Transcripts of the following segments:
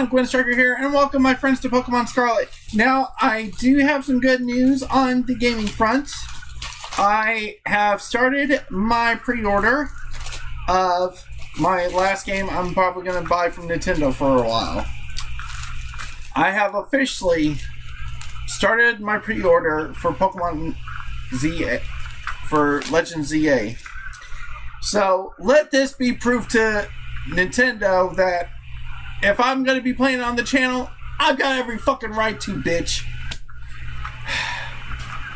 everyone, Gwen Striker here, and welcome my friends to Pokemon Scarlet. Now, I do have some good news on the gaming front. I have started my pre-order of my last game I'm probably going to buy from Nintendo for a while. I have officially started my pre-order for Pokemon ZA, for Legend ZA. So, let this be proof to Nintendo that if I'm going to be playing on the channel, I've got every fucking right to, bitch.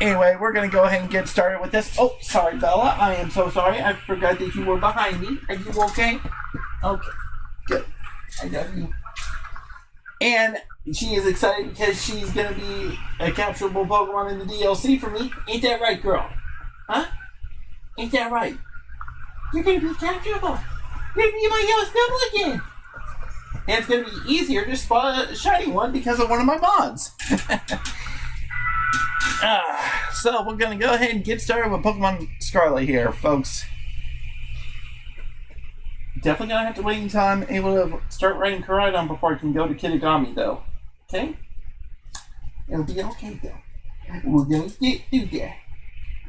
Anyway, we're going to go ahead and get started with this. Oh, sorry, Bella. I am so sorry. I forgot that you were behind me. Are you okay? Okay. Good. I love you. And she is excited because she's going to be a capturable Pokemon in the DLC for me. Ain't that right, girl? Huh? Ain't that right? You're going to be capturable. You're going to be my yellow Snubbull again. And it's going to be easier to spot a shiny one because of one of my mods. So we're going to go ahead and get started with Pokemon Scarlet here, folks. Definitely going to have to wait until I'm able to start writing Koraidon before I can go to Kitagami, though. Okay? It'll be okay, though. We're going to do that.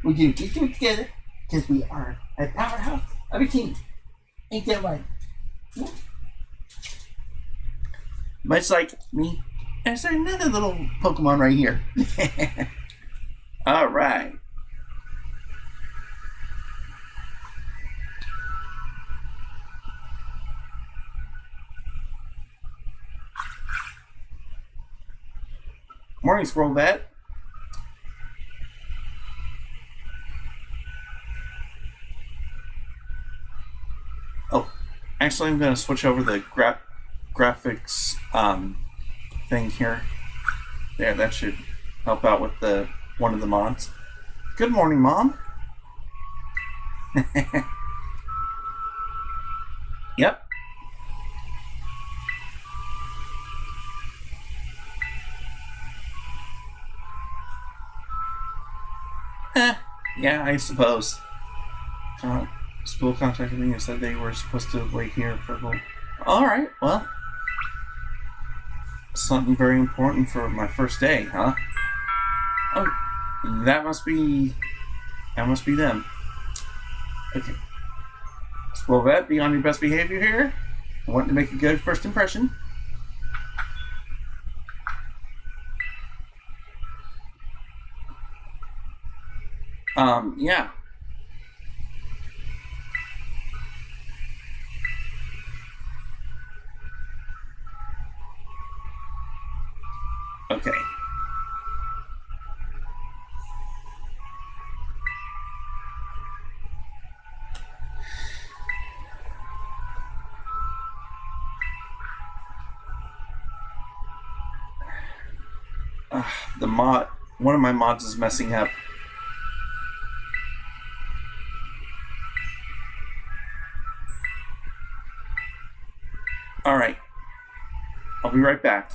We're going to get through it together because we are a powerhouse of a team. Ain't that right? Yeah. Much like me, there's another little Pokemon right here. Alright. Morning, Squirrel Vet. Oh, actually I'm going to switch over the graphics thing here. There, that should help out with the one of the mods. Good morning, Mom. Yep. Yeah, I suppose. School contacted me and said they were supposed to wait here for the... Alright, well. Something very important for my first day, huh? Oh, that must be them. Okay. Squirrel Vet, be on your best behavior here. I want to make a good first impression. Yeah. Okay. One of my mods is messing up. Alright. I'll be right back.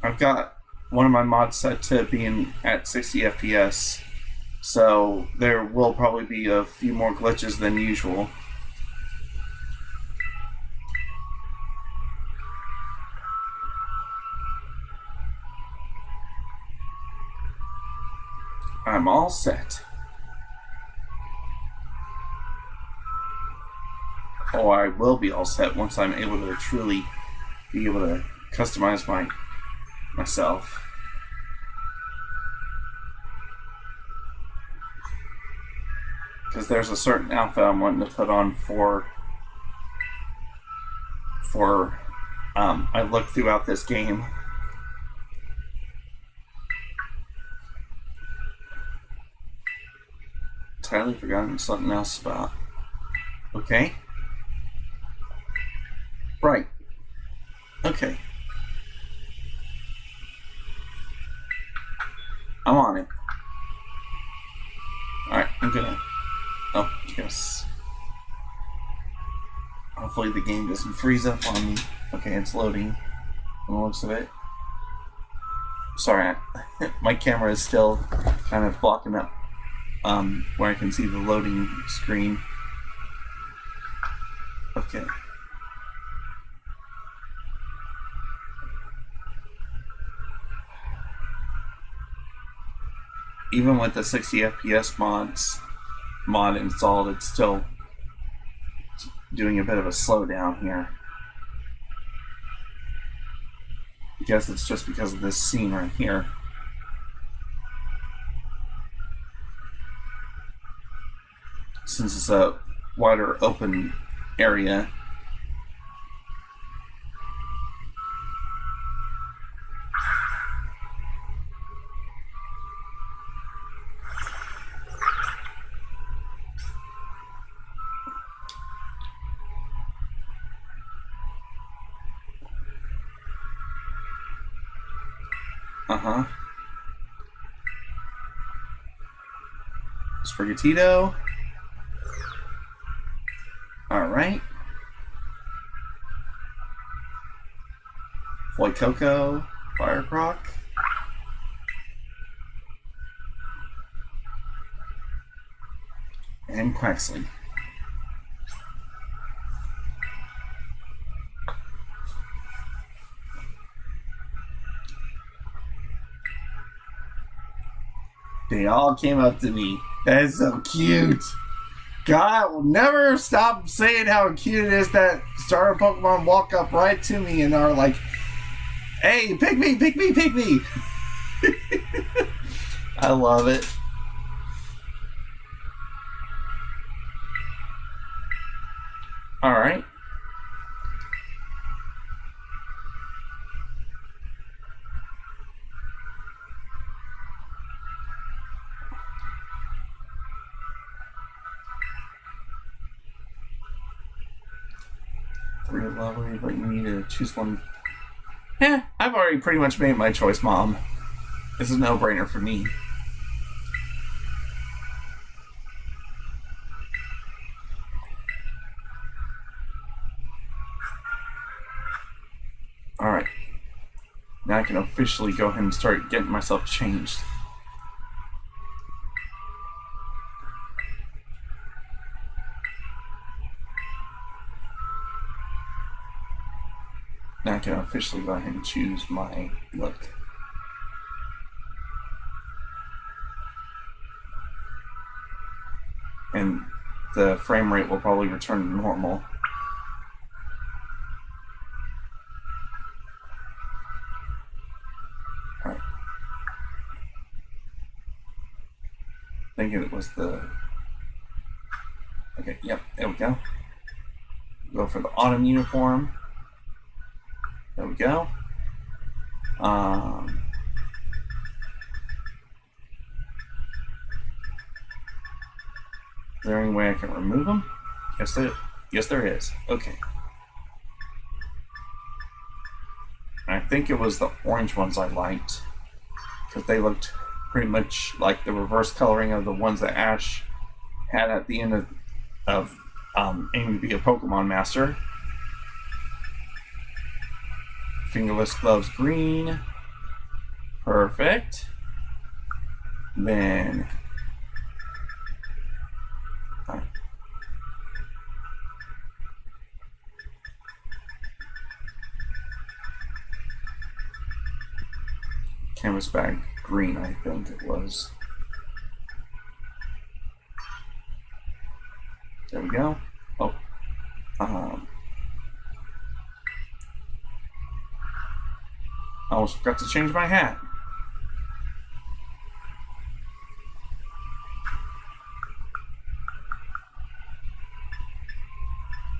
I've got one of my mods set to being at 60 FPS, so there will probably be a few more glitches than usual. I'm all set. Oh, I will be all set once I'm able to truly be able to customize myself. Because there's a certain outfit I'm wanting to put on for I looked throughout this game. Entirely forgotten something else about. Okay. Right. Okay. I'm on it. Alright, I'm gonna... Oh, yes. Hopefully the game doesn't freeze up on me. Okay, it's loading from the looks of it. Sorry, my camera is still kind of blocking up where I can see the loading screen. Okay. Even with the 60 FPS mod installed, it's still doing a bit of a slowdown here. I guess it's just because of this scene right here. Since it's a wider open area. Uh-huh. Sprigatito. Alright. Floyd Coco. Firecroc. And Quaxley. They all came up to me. That is so cute. God, I will never stop saying how cute it is that starter Pokemon walk up right to me and are like, hey, pick me, pick me, pick me. I love it. Alright. Three lovely, but you need to choose one. I've already pretty much made my choice, Mom. This is a no-brainer for me. Alright. Now I can officially go ahead and start getting myself changed. Now I can officially go ahead and choose my look. And the frame rate will probably return to normal. Alright. Thinking it was the... Okay, yep, there we go. Go for the autumn uniform. There we go. Is there any way I can remove them? Yes, there is. Okay. I think it was the orange ones I liked, because they looked pretty much like the reverse coloring of the ones that Ash had at the end of aiming to be a Pokemon Master. Fingerless gloves green. Perfect. Then canvas bag green, I think it was. There we go. Oh. I almost forgot to change my hat.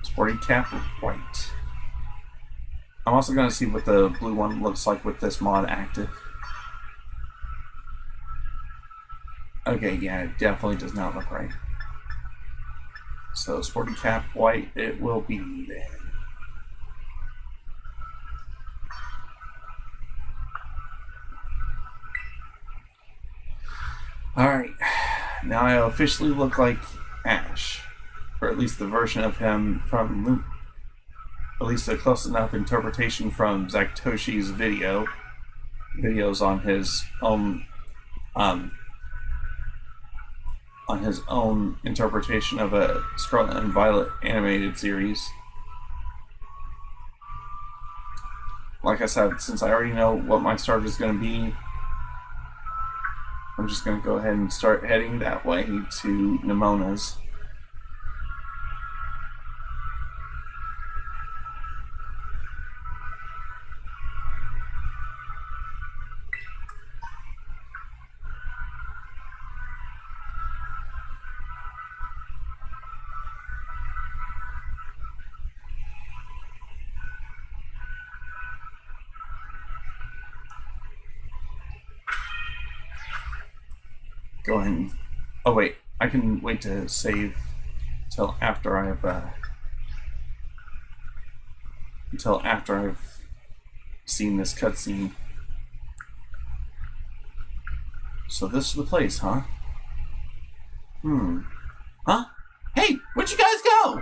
Sporty cap white. I'm also going to see what the blue one looks like with this mod active. Okay, yeah, it definitely does not look right. So, sporty cap white, it will be then. Alright, now I officially look like Ash. Or at least the version of him from at least a close enough interpretation from Zactoshi's videos on his own on his own interpretation of a Scarlet and Violet animated series. Like I said, since I already know what my start is going to be, I'm just going to go ahead and start heading that way to Nemona's. Go ahead and... Oh wait, I can wait to save till after I've seen this cutscene. So this is the place, huh? Huh? Hey, where'd you guys go?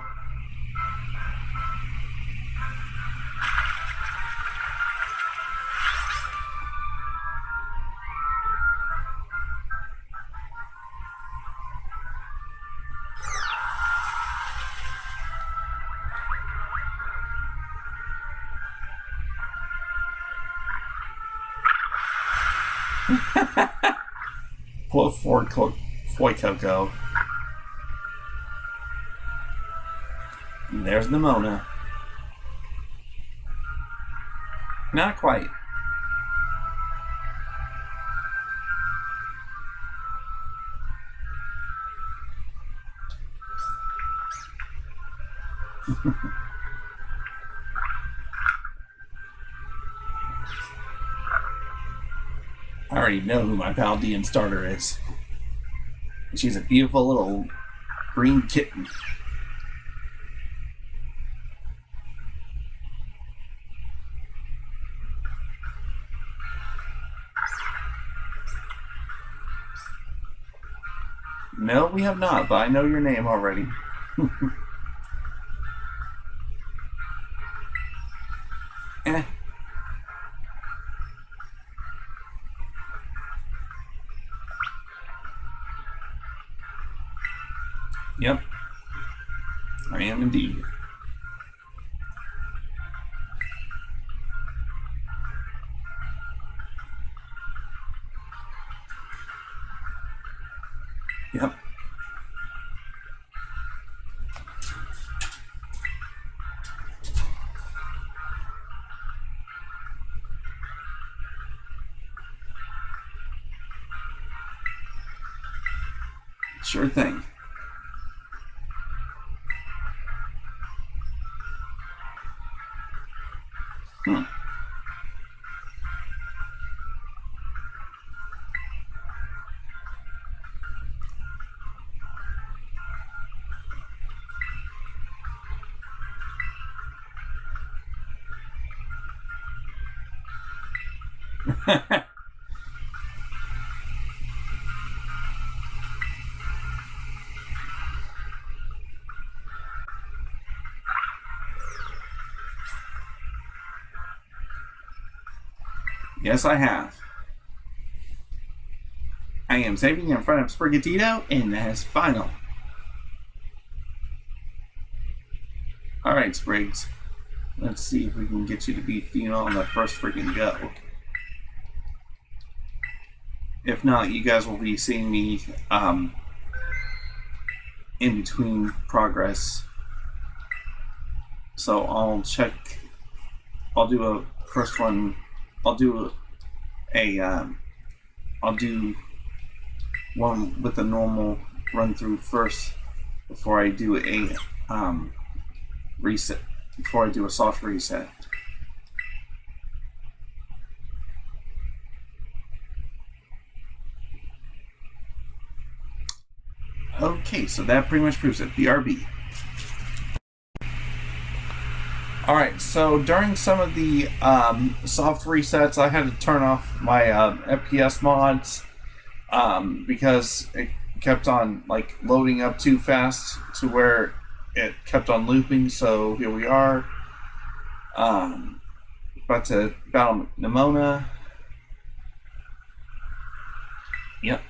Foy Coco. And there's Nemona. Not quite. I already know who my Paldean starter is. She's a beautiful little green kitten. No, we have not, but I know your name already. Eh. Yep. I am indeed. Yep. Sure thing. Yes, I have. I am saving in front of Sprigatito, and that is final. Alright, Sprigs. Let's see if we can get you to be female on the first freaking go. If not, you guys will be seeing me in between progress. So I'll check. I'll do a first one. I'll do one with a normal run through first before I do a reset. Before I do a soft reset. Okay, so that pretty much proves it. BRB. Alright, so during some of the soft resets, I had to turn off my FPS mods because it kept on loading up too fast to where it kept on looping. So here we are, about to battle Nemona. Yep.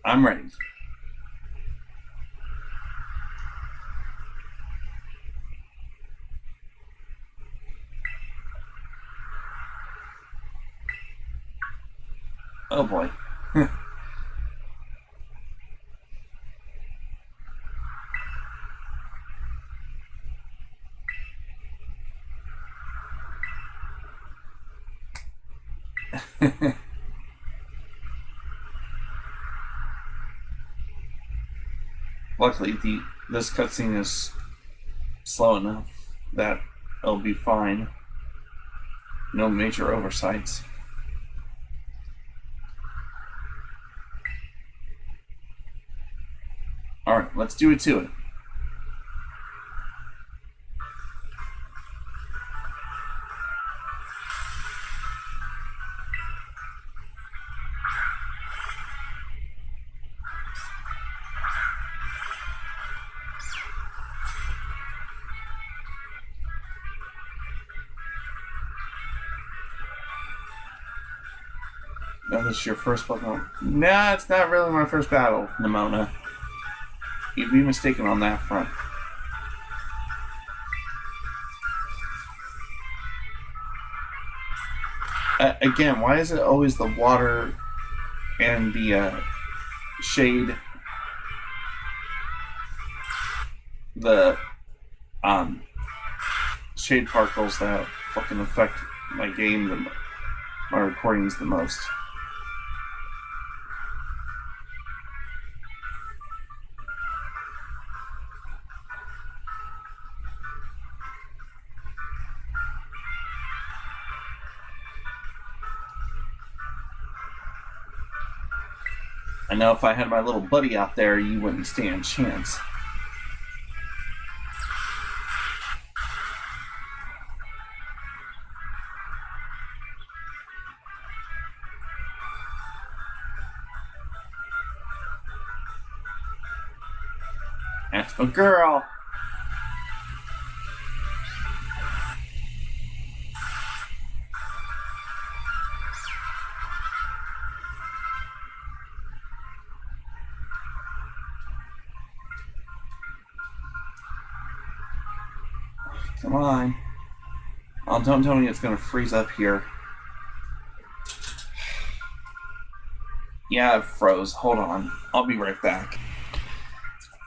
I'm ready. Oh boy. Luckily, this cutscene is slow enough that it'll be fine. No major oversights. Alright, let's do it to it. Now this is your first Pokemon. Nah, it's not really my first battle, Nimona. You'd be mistaken on that front. Again, why is it always the water and the shade, the shade particles that fucking affect my game, my recordings the most? I know if I had my little buddy out there, you wouldn't stand a chance. That's my girl. Come on. Oh, don't tell me it's going to freeze up here. Yeah, it froze. Hold on. I'll be right back.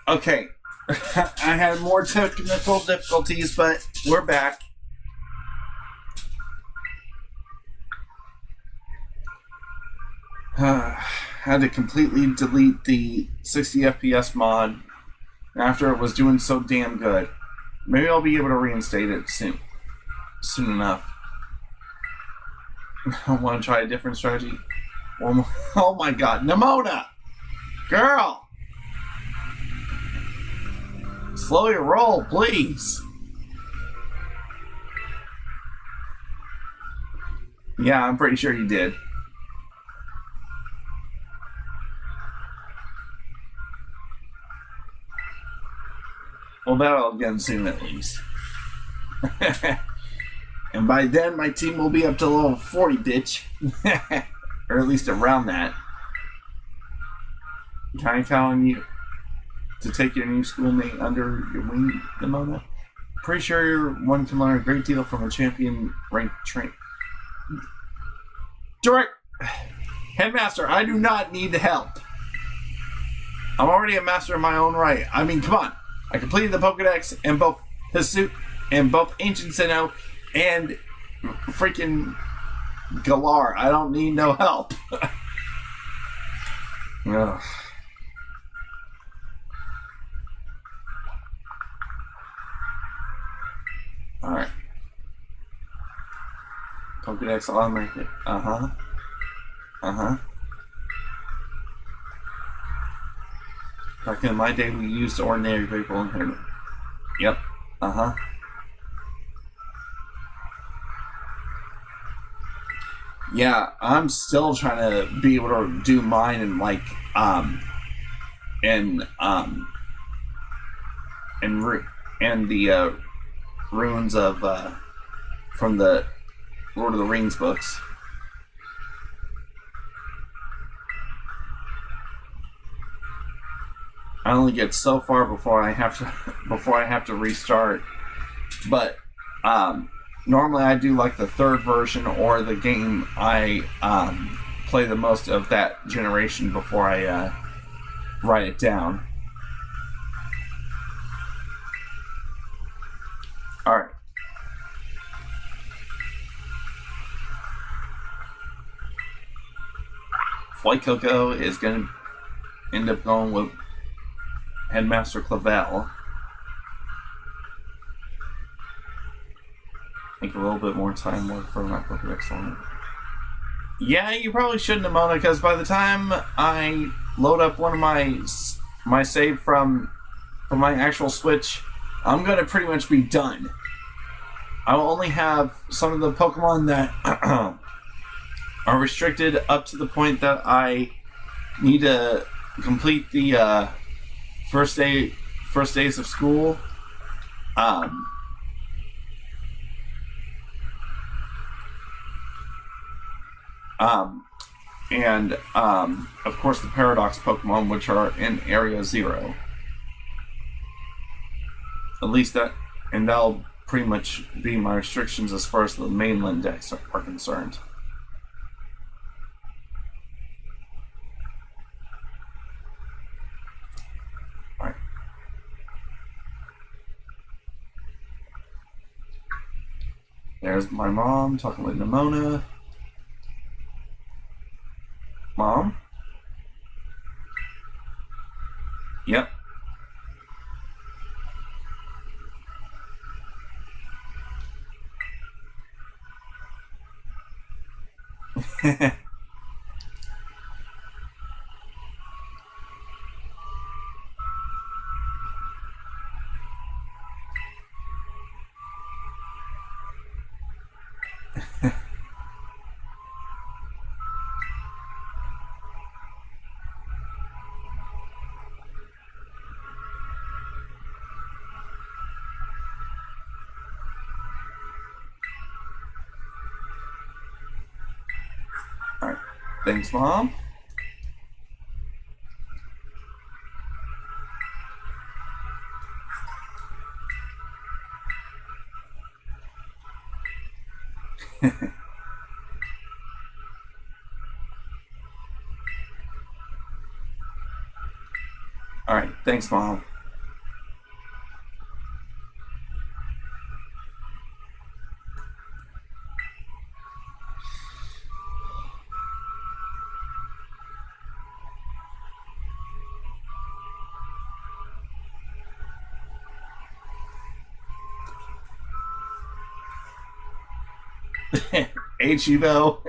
Okay. I had more technical difficulties, but we're back. Had to completely delete the 60 FPS mod after it was doing so damn good. Maybe I'll be able to reinstate it soon enough. I want to try a different strategy. Oh my god, Nimona! Girl! Slow your roll, please! Yeah, I'm pretty sure you did. Well, that'll again soon at least. And by then, my team will be up to level 40, bitch. Or at least around that. Can I count on you to take your new schoolmate under your wing, Nimona? Pretty sure one can learn a great deal from a champion ranked train. Direct Headmaster, I do not need help. I'm already a master in my own right. I mean, come on. I completed the Pokedex in both Hisui and both Ancient Sinnoh and freaking Galar. I don't need no help. Ugh. Alright. Pokedex automatic. Uh-huh. Uh-huh. Back in my day, we used ordinary people in here. Yep. Uh-huh. Yeah, I'm still trying to be able to do mine in like the runes of from the Lord of the Rings books. I only get so far before I have to restart. But normally I do like the third version or the game I play the most of that generation before I write it down. All right. Flight Coco is going to end up going with Headmaster Clavel. I think a little bit more time work for my Pokedex on it. Yeah, you probably shouldn't, Amona, because by the time I load up one of my save from my actual Switch, I'm going to pretty much be done. I will only have some of the Pokemon that are restricted up to the point that I need to complete the first days of school. And of course the Paradox Pokemon, which are in Area 0. At least that'll pretty much be my restrictions as far as the mainland decks are concerned. Alright. There's my mom talking with Nimona. Mom? Yep. Alright. Thanks, Mom. Alright, thanks, Mom. H-Evo.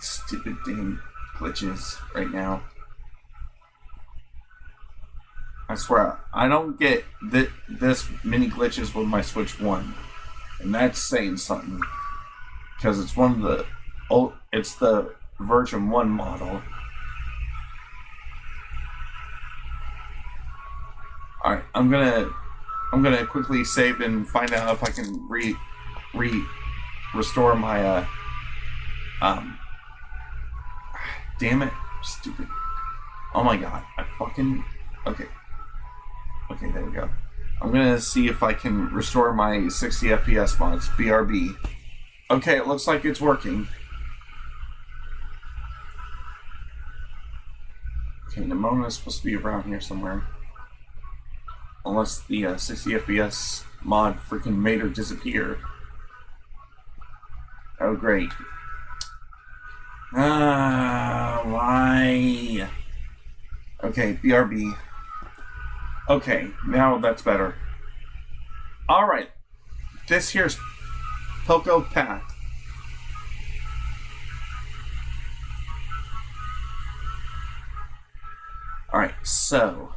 Stupid damn glitches right now. I swear, I don't get this many glitches with my Switch 1. And that's saying something. Because it's one of the it's the version 1 model. Alright, I'm gonna quickly save and find out if I can restore my damn it, stupid. Oh my god, okay, there we go. I'm gonna see if I can restore my 60 FPS mods, BRB. Okay, it looks like it's working. Okay, Nimona is supposed to be around here somewhere. Unless the 60 FPS mod freaking made her disappear. Oh, great. Why? Okay, BRB. Okay, now that's better. Alright. This here's Poco Path. Alright, so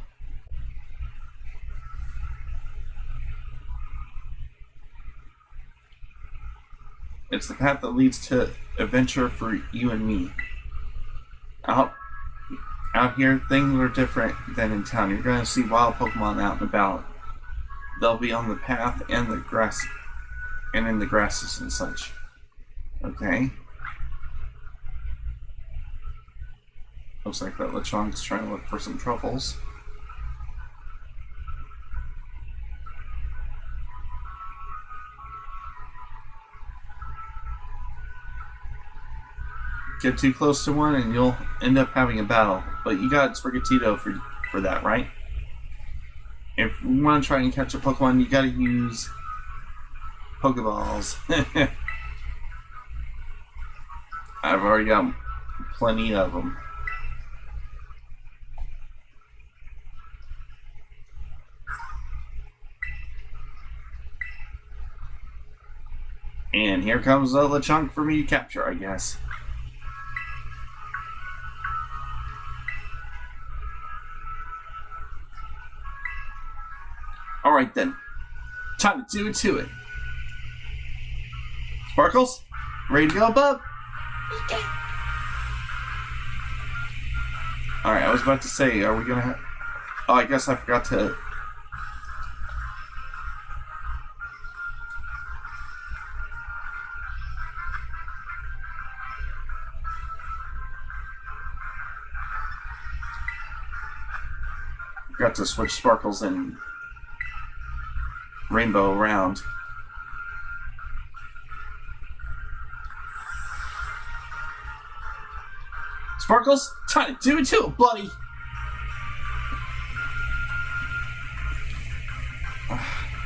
it's the path that leads to adventure for you and me. Out here, things are different than in town. You're going to see wild Pokemon out and about. They'll be on the path and the grass, and in the grasses and such. Okay. Looks like that Lechonk's trying to look for some truffles. Get too close to one and you'll end up having a battle. But you got Sprigatito for that, right? If you want to try and catch a Pokemon, you gotta use Pokeballs. I've already got plenty of them. And here comes a Lechonk for me to capture, I guess. Alright then. Time to do it to it. Sparkles? Ready to go, bub? Okay. Alright, I was about to say, are we gonna have... Oh, I guess I forgot to... Forgot to switch Sparkles and Rainbow around. Sparkles, time to do it to it, buddy.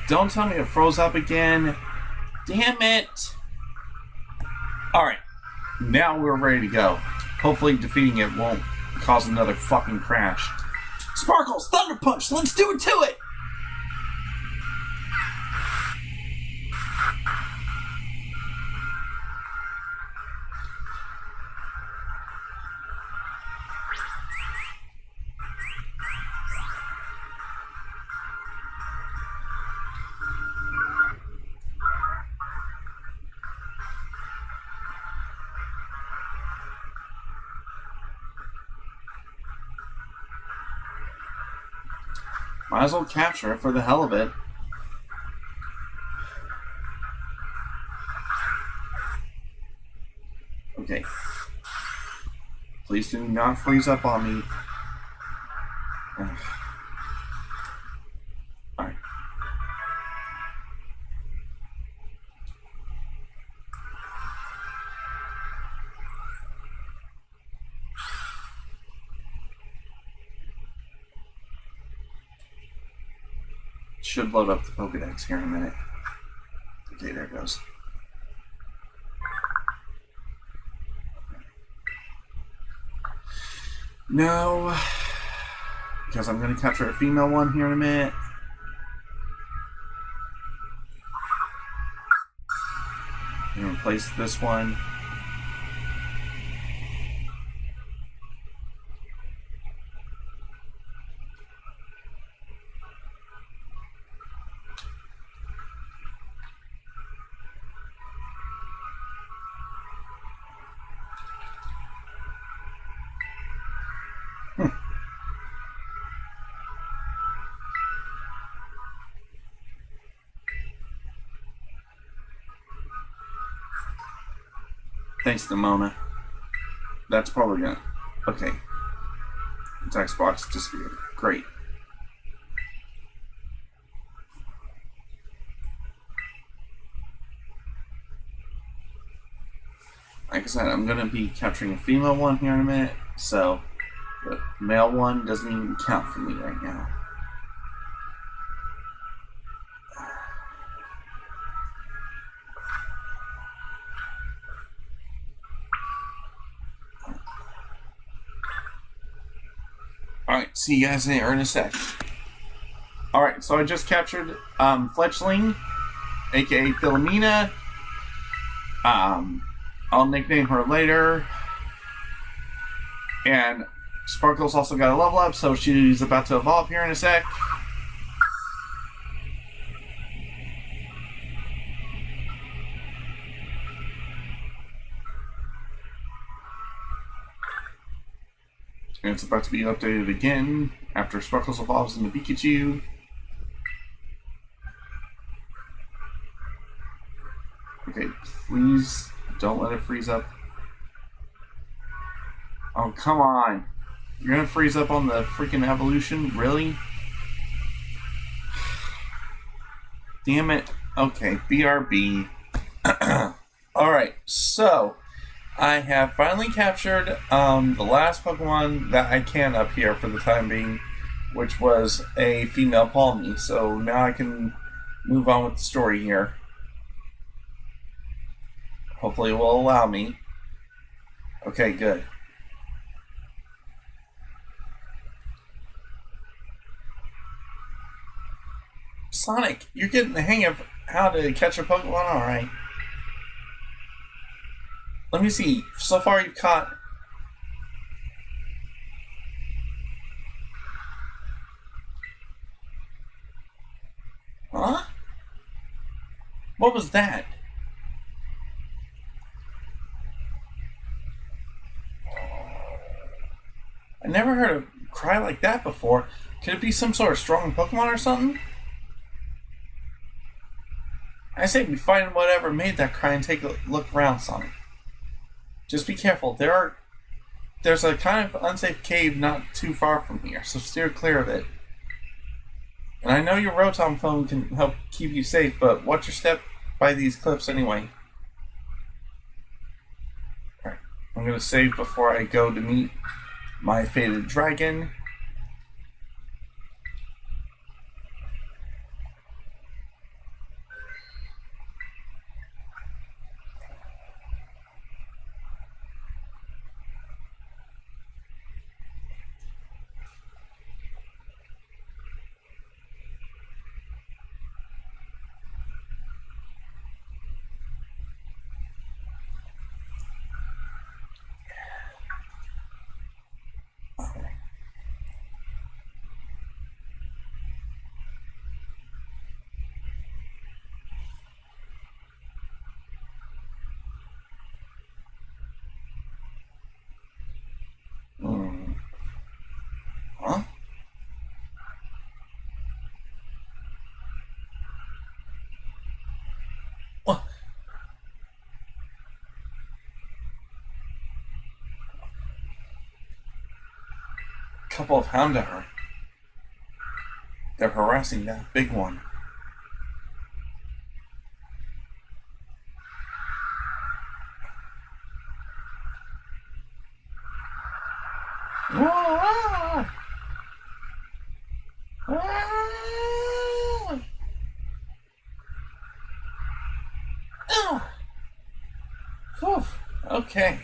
Don't tell me it froze up again. Damn it. Alright, now we're ready to go. Hopefully defeating it won't cause another fucking crash. Sparkles, Thunder Punch, let's do it to it! Might as well capture it for the hell of it. Okay. Please do not freeze up on me. Alright. Should load up the Pokedex here in a minute. Okay, there it goes. No, because I'm going to capture a female one here in a minute. And replace this one. Thanks to Mona. That's probably gonna... Okay. The text box disappeared. Great. Like I said, I'm gonna be capturing a female one here in a minute, so the male one doesn't even count for me right now. Alright, see you guys in a sec. Alright, so I just captured Fletchling, aka Philomena. I'll nickname her later. And Sparkle's also got a level up, so she's about to evolve here in a sec. And it's about to be updated again after Sparkles evolves into Pikachu. Okay, please don't let it freeze up. Oh, come on. You're gonna freeze up on the freaking evolution? Really? Damn it. Okay, BRB. Alright, so I have finally captured the last Pokemon that I can up here for the time being, which was a female Palmy. So now I can move on with the story here. Hopefully it will allow me. Okay, good. Sonic, you're getting the hang of how to catch a Pokemon? Alright. Let me see. So far you've caught... Huh? What was that? I never heard a cry like that before. Could it be some sort of strong Pokemon or something? I say we find whatever made that cry and take a look around, Sonic. Just be careful. There's a kind of unsafe cave not too far from here, so steer clear of it. And I know your Rotom phone can help keep you safe, but watch your step by these cliffs anyway. Alright, I'm gonna save before I go to meet my fated dragon. Huh? What? Couple of Houndour. They're harassing that big one. Ah! Ah! Ah! Whew. Okay.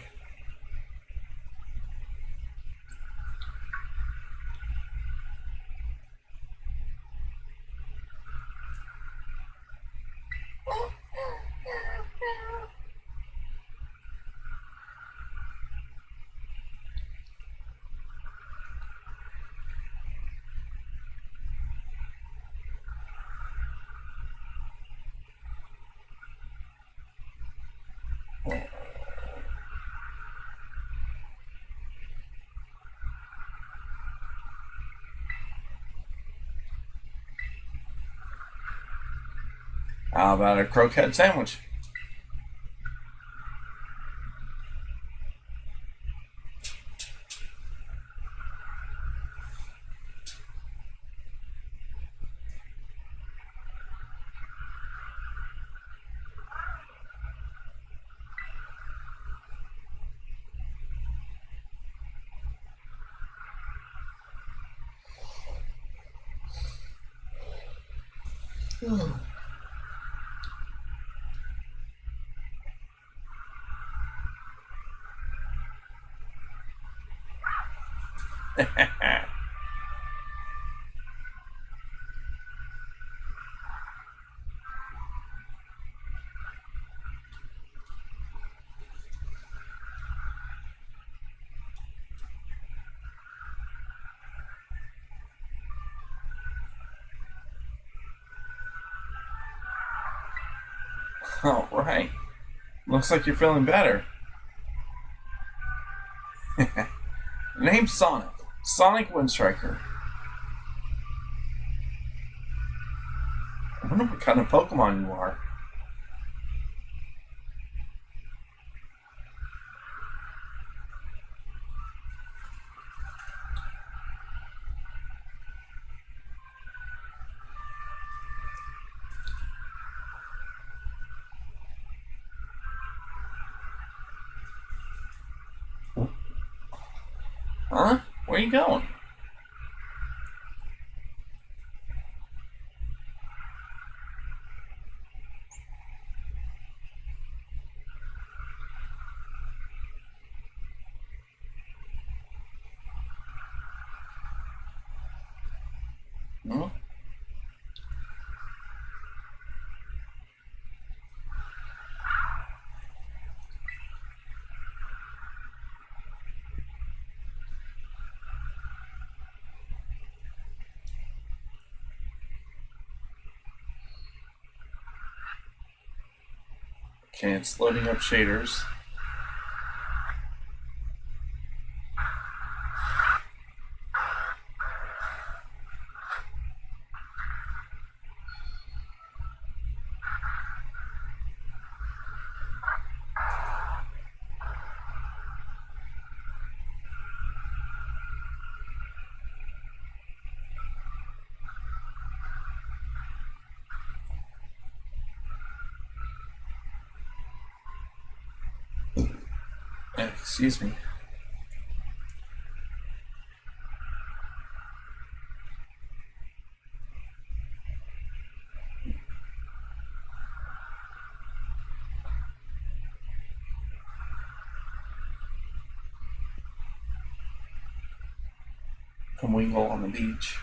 How about a croquette sandwich? All right. Looks like you're feeling better. Name's Sonic. Sonic Windstriker. I wonder what kind of Pokemon you are. Huh? Where are you going? Hmm? Okay, it's loading up shaders. Excuse me. Come wingle on the beach.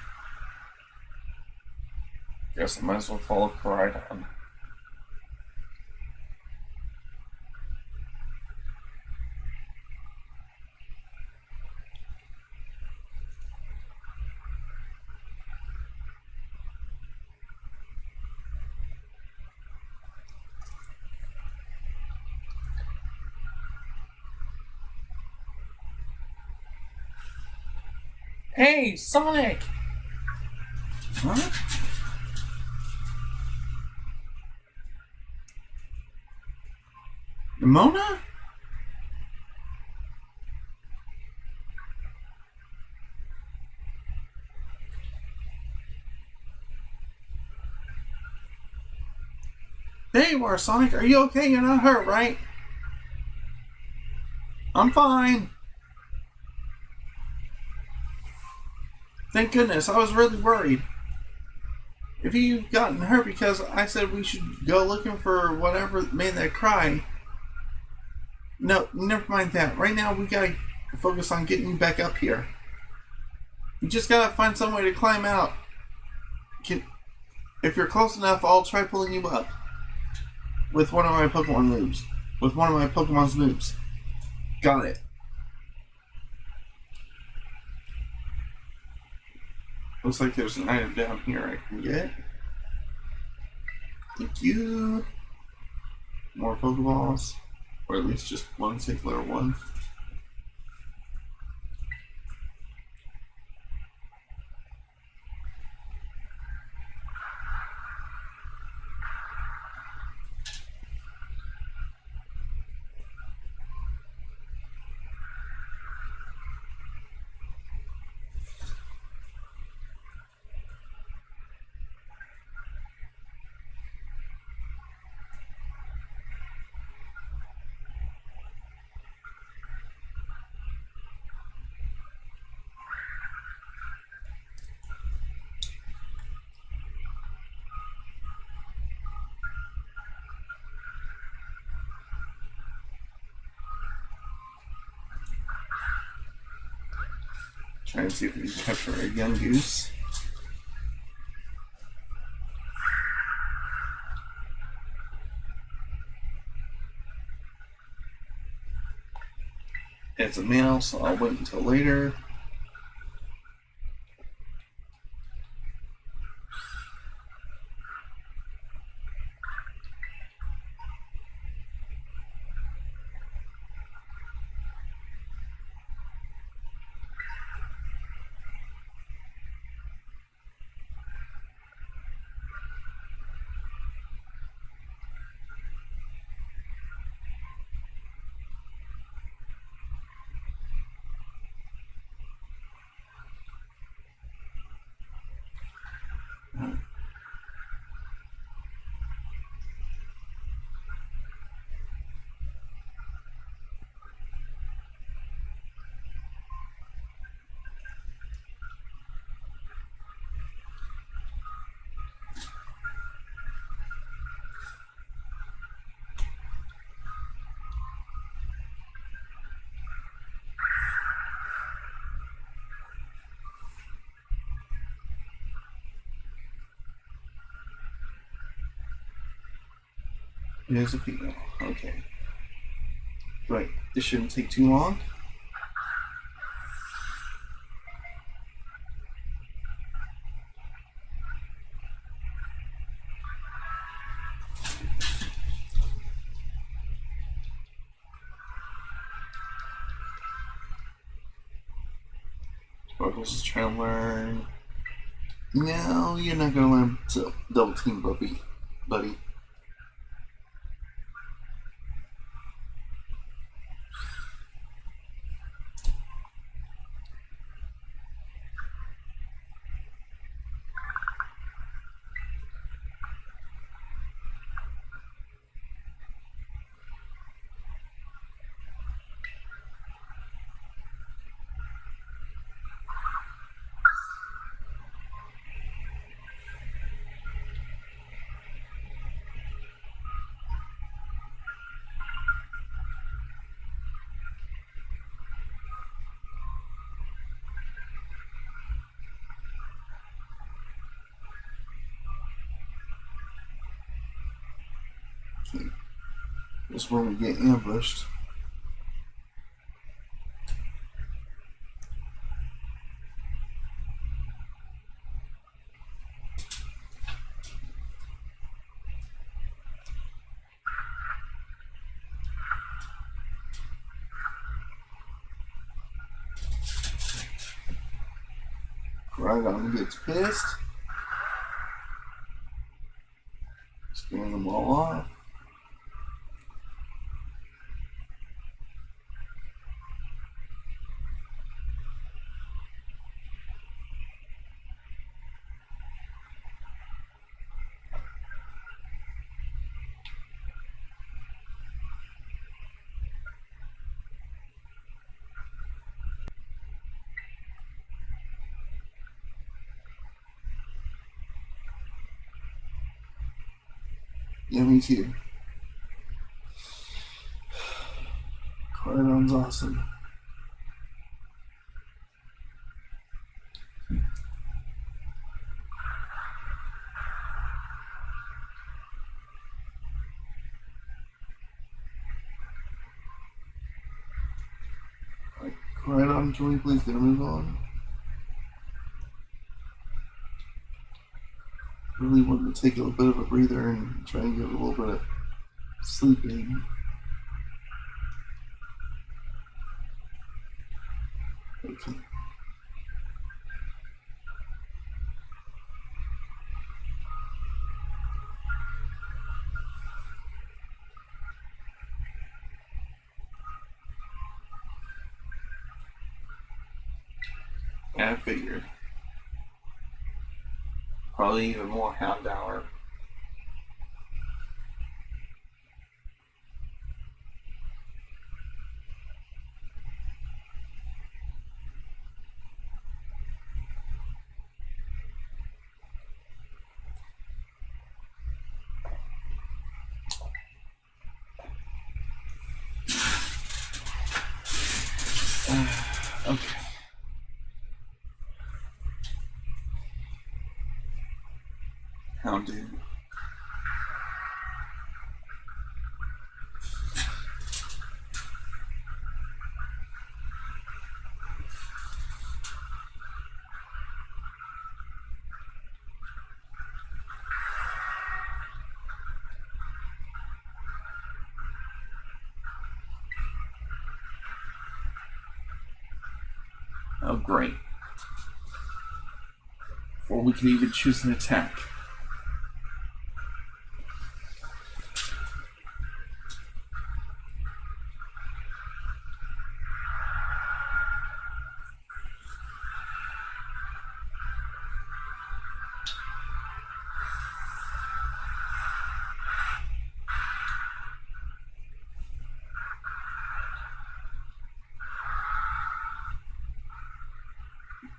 Guess I might as well follow Koraidon. Hey, Sonic! Huh? Mona? There you are, Sonic. Are you okay? You're not hurt, right? I'm fine. Thank goodness. I was really worried. If you've gotten hurt because I said we should go looking for whatever made that cry. No, never mind that. Right now we gotta focus on getting you back up here. You just gotta find some way to climb out. If you're close enough, I'll try pulling you up. With one of my Pokemon moves. With one of my Pokemon's moves. Got it. Looks like there's an item down here I can get. Thank you. More Pokeballs. Or at least just one singular one. Try and see if we can capture a young goose. It's a male, so I'll wait until later. It is a female. Okay. Right. This shouldn't take too long. Sparkles is trying to learn. No, you're not going to learn to double team, buddy. Okay. This is when we get ambushed. Rhydon gets pissed. Scaring them all off. Yeah, me too. Rhydon's awesome. Rhydon, can we please get a move on? Really wanted to take a bit of a breather and try and get a little bit of sleeping. Okay. Yeah, I figured. Probably even more Hound Hour. Okay. Hounded. Oh, great. Before we can even choose an attack.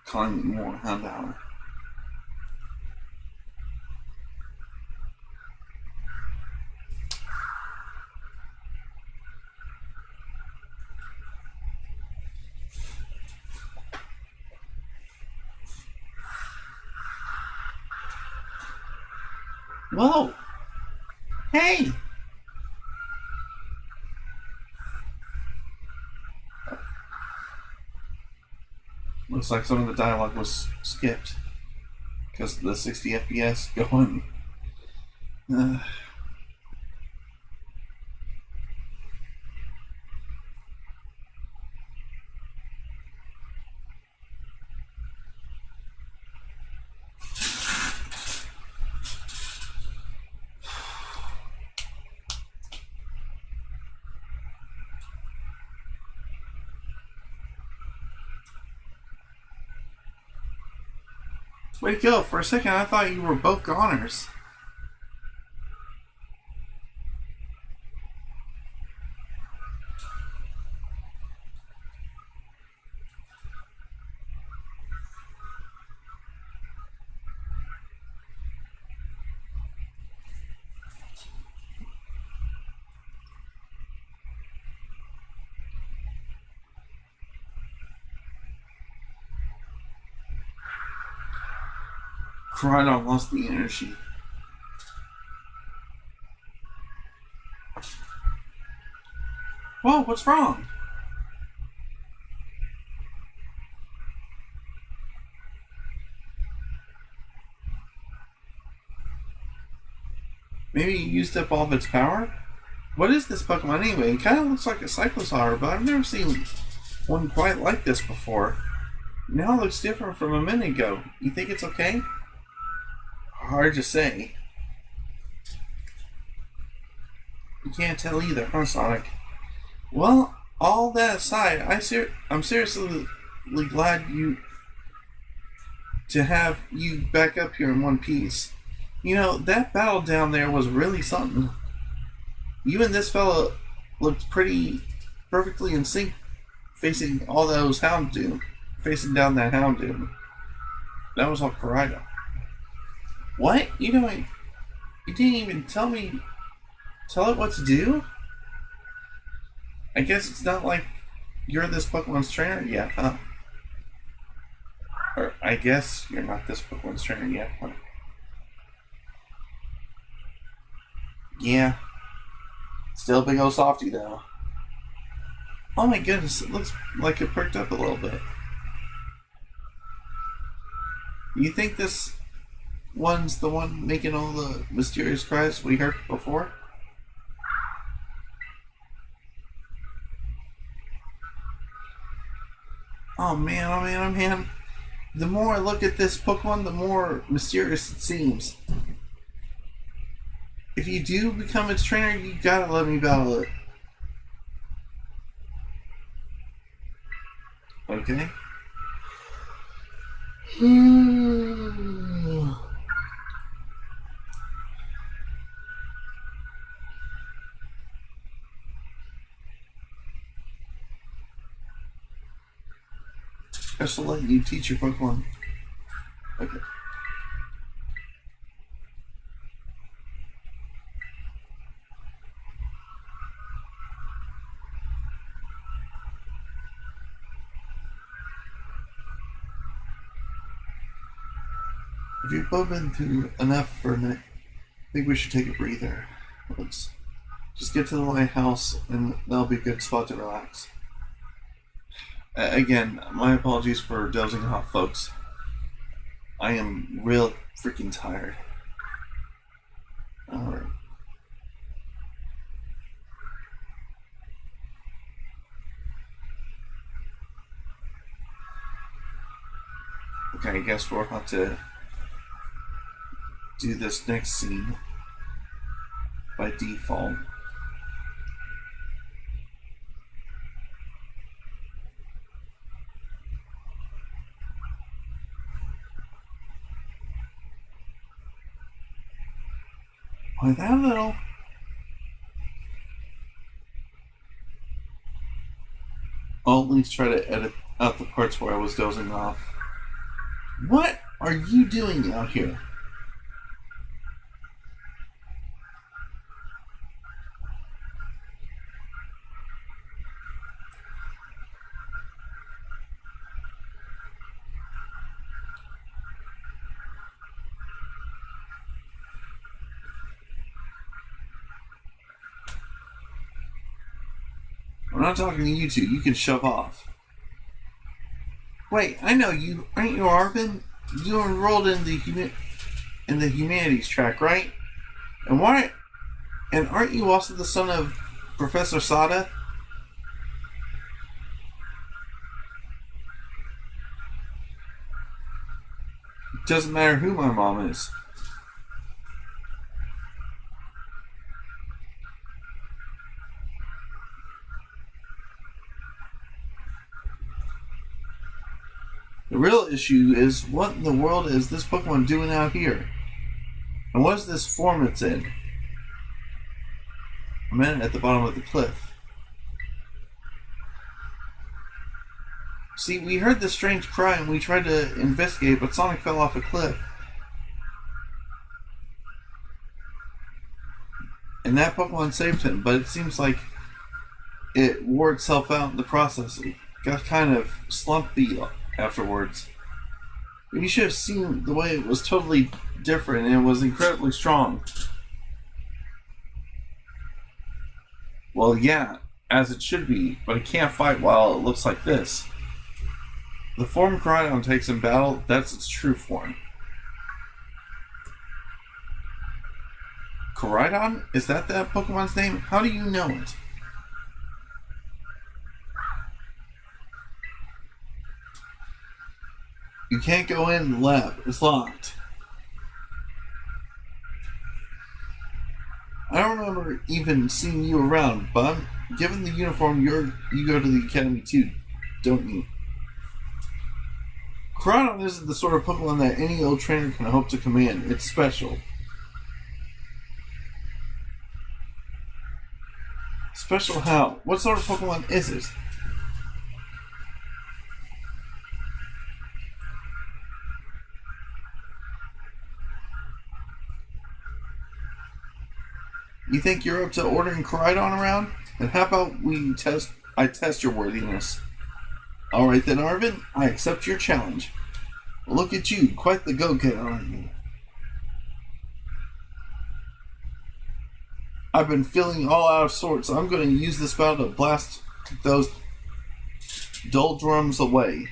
Calling it more Hound Hour. Whoa! Hey! Looks like some of the dialogue was skipped because of the 60 FPS going. Uh, Way to go. For a second, I thought you were both goners. Koridon lost the energy. Whoa, what's wrong? Maybe it used up all of its power? What is this Pokemon anyway? It kind of looks like a Cyclosaur, but I've never seen one quite like this before. Now it looks different from a minute ago. You think it's okay? Hard to say. You can't tell either, huh, Sonic? Well, all that aside, I'm seriously glad to have you back up here in one piece. You know, that battle down there was really something. You and this fella looked perfectly in sync facing all those Houndoom. Facing down that Houndoom. That was all Koridon. What? You didn't even tell it what to do? I guess it's not like you're this Pokemon's trainer yet, huh? Or I guess you're not this Pokemon's trainer yet, huh? Yeah. Still a big old softy, though. Oh my goodness, it looks like it perked up a little bit. You think this one's the one making all the mysterious cries we heard before? Oh man, oh man, oh man. The more I look at this Pokemon, the more mysterious it seems. If you do become its trainer, you gotta let me battle it. Okay? I shall let you teach your Pokemon. Okay. If you've both been through enough for a minute, I think we should take a breather. Let's just get to the lighthouse, and that'll be a good spot to relax. Again, my apologies for dozing off, folks. I am real freaking tired. Alright. Okay, I guess we'll have to do this next scene by default. Why that little? I'll at least try to edit out the parts where I was dozing off. What are you doing out here? I'm not talking to you two. You can shove off. Wait, I know you. Aren't you Arvin? You enrolled in the humanities track, right? And why? And aren't you also the son of Professor Sada? Doesn't matter who my mom is. The real issue is what in the world is this Pokemon doing out here? And what is this form it's in? I'm in at the bottom of the cliff. See, we heard this strange cry and we tried to investigate, but Sonic fell off a cliff. And that Pokemon saved him, but it seems like it wore itself out in the process. It got kind of slumpy afterwards. You should have seen the way it was totally different and it was incredibly strong. Well, yeah, as it should be, but it can't fight while it looks like this. The form Koraidon takes in battle, that's its true form. Koraidon? Is that Pokemon's name? How do you know it? You can't go in the lab. It's locked. I don't remember even seeing you around, but given the uniform, you go to the academy too, don't you? Koraidon isn't the sort of Pokemon that any old trainer can hope to command. It's special. Special how? What sort of Pokemon is it? You think you're up to ordering Koraidon around? And how about I test your worthiness? Alright then, Arvin, I accept your challenge. Look at you, quite the go-getter, aren't you? I've been feeling all out of sorts, so I'm going to use this battle to blast those doldrums away.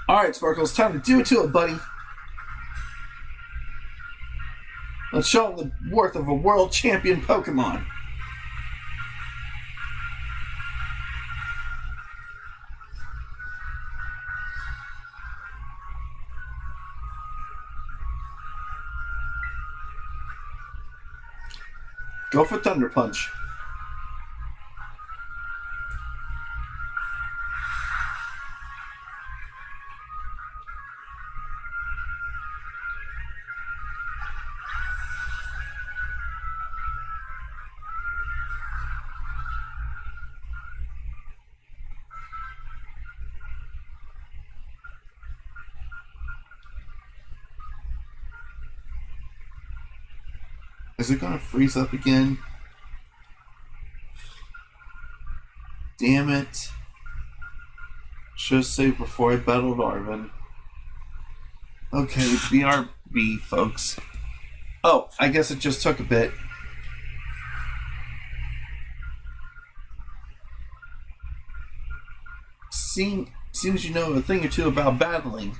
Alright, Sparkles, time to do it to it, buddy. Let's show them the worth of a world champion Pokemon. Go for Thunder Punch. Is it going to freeze up again? Damn it. Should have saved before I battled Arvin. Okay, BRB, folks. Oh, I guess it just took a bit. Seems you know a thing or two about battling.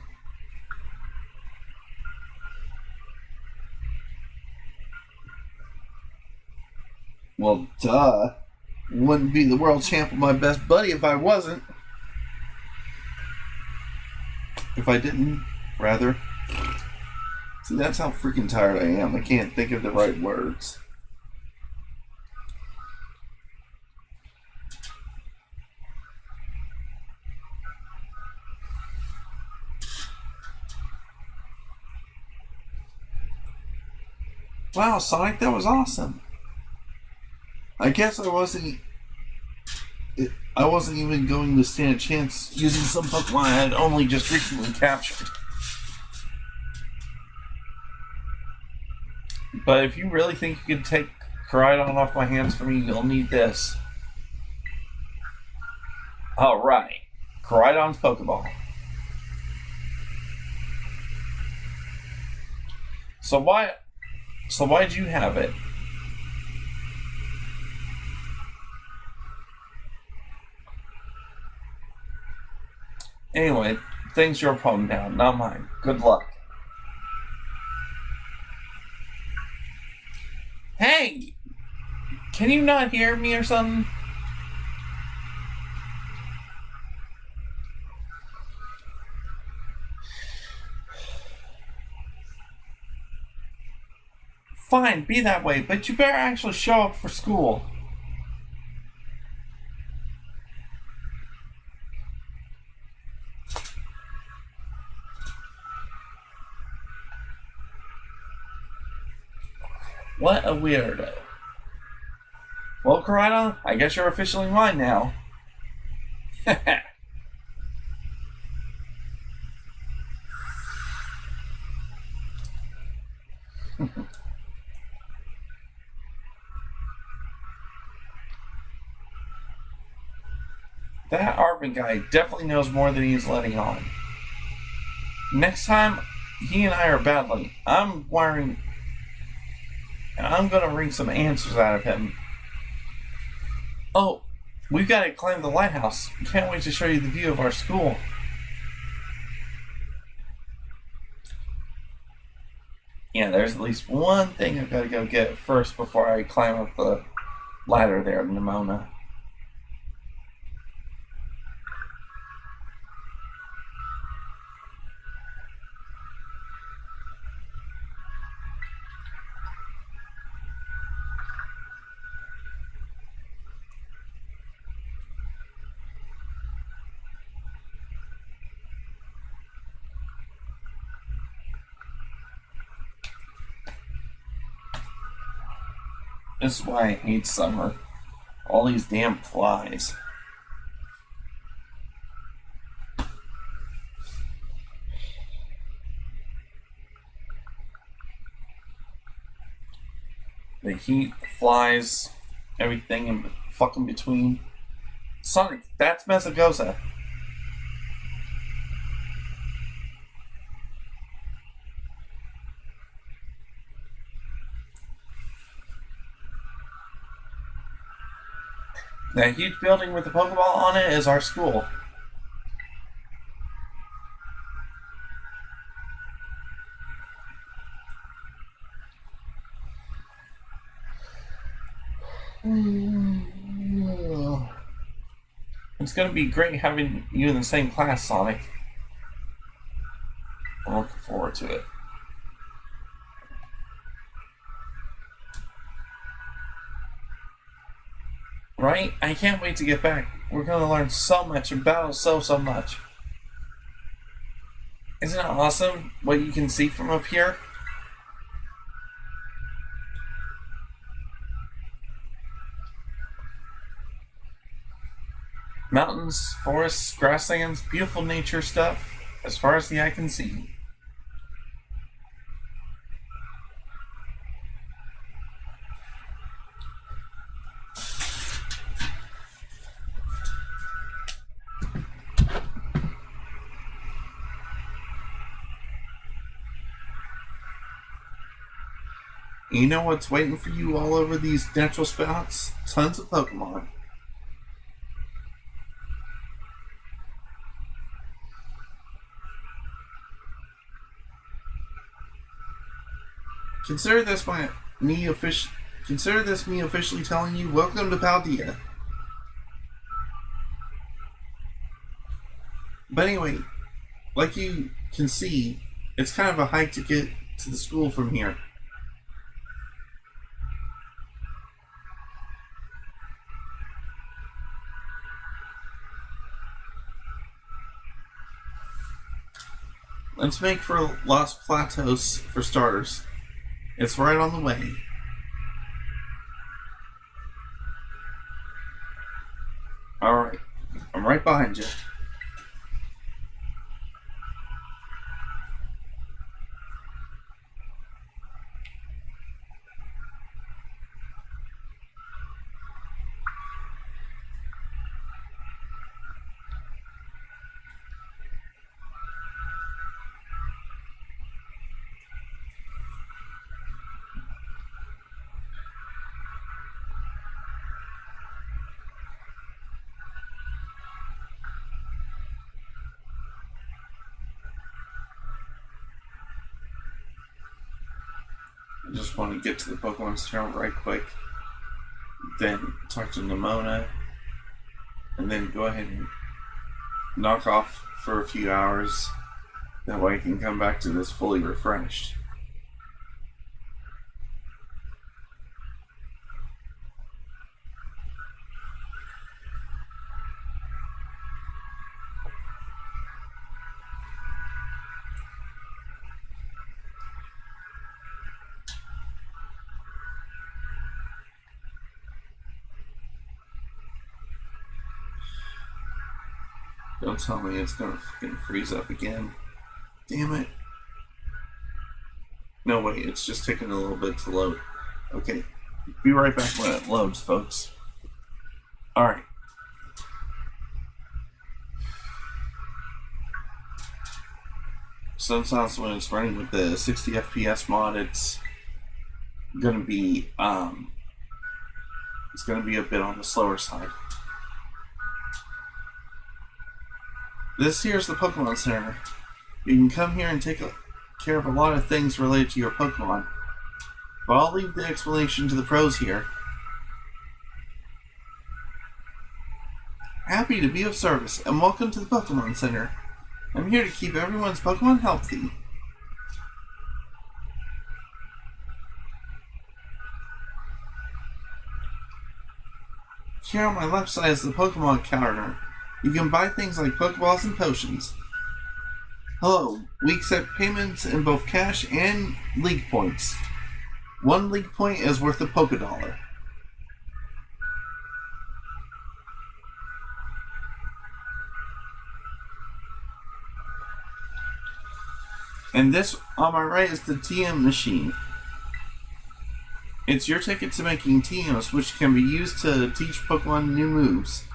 Well, duh. Wouldn't be the world champ of my best buddy if I wasn't. If I didn't, rather. See, that's how freaking tired I am. I can't think of the right words. Wow, Sonic, that was awesome. I guess I wasn't even going to stand a chance using some Pokemon I had only just recently captured. But if you really think you can take Koraidon off my hands for me, you'll need this. Alright. Koraidon's Pokeball. So why'd you have it? Anyway, things your problem now, not mine. Good luck. Hey! Can you not hear me or something? Fine, be that way, but you better actually show up for school. What a weirdo. Well, Koraidon, I guess you're officially mine now. That Arvin guy definitely knows more than he's letting on. Next time he and I are battling, I'm gonna wring some answers out of him. Oh, we've got to climb the lighthouse. Can't wait to show you the view of our school. Yeah, there's at least one thing I've got to go get first before I climb up the ladder there in Nimona. This is why I hate summer. All these damn flies. The heat, flies, everything in fucking between. Sonic, that's Mesagoza. That huge building with the Pokeball on it is our school. It's going to be great having you in the same class, Sonic. I'm looking forward to it. Right? I can't wait to get back. We're going to learn so much and battle so much. Isn't it awesome what you can see from up here? Mountains, forests, grasslands, beautiful nature stuff, as far as the eye can see. You know what's waiting for you all over these natural spots? Tons of Pokemon. Consider this me officially telling you, welcome to Paldea. But anyway, like you can see, it's kind of a hike to get to the school from here. Let's make for Lost Plateaus for starters. It's right on the way. Alright, I'm right behind you. I just want to get to the Pokemon Center right quick, then talk to Nimona, and then go ahead and knock off for a few hours. That way I can come back to this fully refreshed. Don't tell me it's gonna fucking freeze up again. Damn it. No, wait, it's just taking a little bit to load. Okay, be right back when it loads, folks. Alright. Sometimes when it's running with the 60 FPS mod, it's gonna be a bit on the slower side. This here's the Pokemon Center. You can come here and take care of a lot of things related to your Pokemon. But I'll leave the explanation to the pros here. Happy to be of service, and welcome to the Pokemon Center. I'm here to keep everyone's Pokemon healthy. Here on my left side is the Pokemon counter. You can buy things like Pokeballs and potions. Hello, we accept payments in both cash and League points. 1 League point is worth a $1. And this on my right is the TM machine. It's your ticket to making TMs, which can be used to teach Pokemon new moves.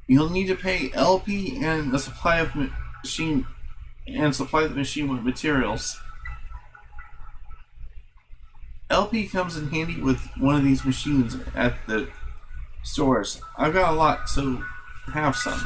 You'll need to pay LP and supply the machine with materials. LP comes in handy with one of these machines at the stores. I've got a lot, so have some.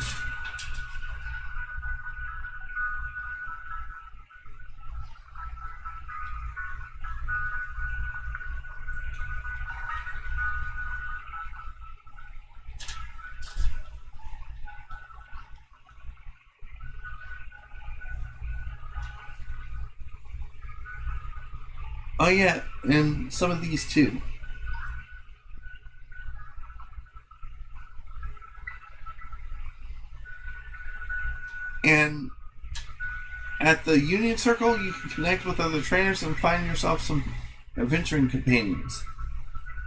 Oh yeah, and some of these too. And at the Union Circle, you can connect with other trainers and find yourself some adventuring companions.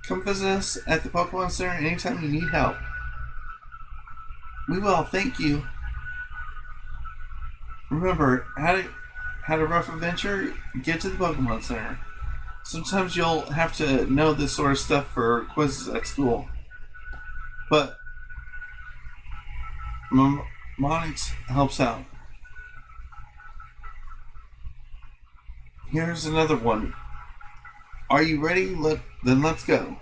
Come visit us at the Pokemon Center anytime you need help. We will, thank you. Remember, had a rough adventure? Get to the Pokemon Center. Sometimes you'll have to know this sort of stuff for quizzes at school. But Monix helps out. Here's another one. Are you ready? Then let's go.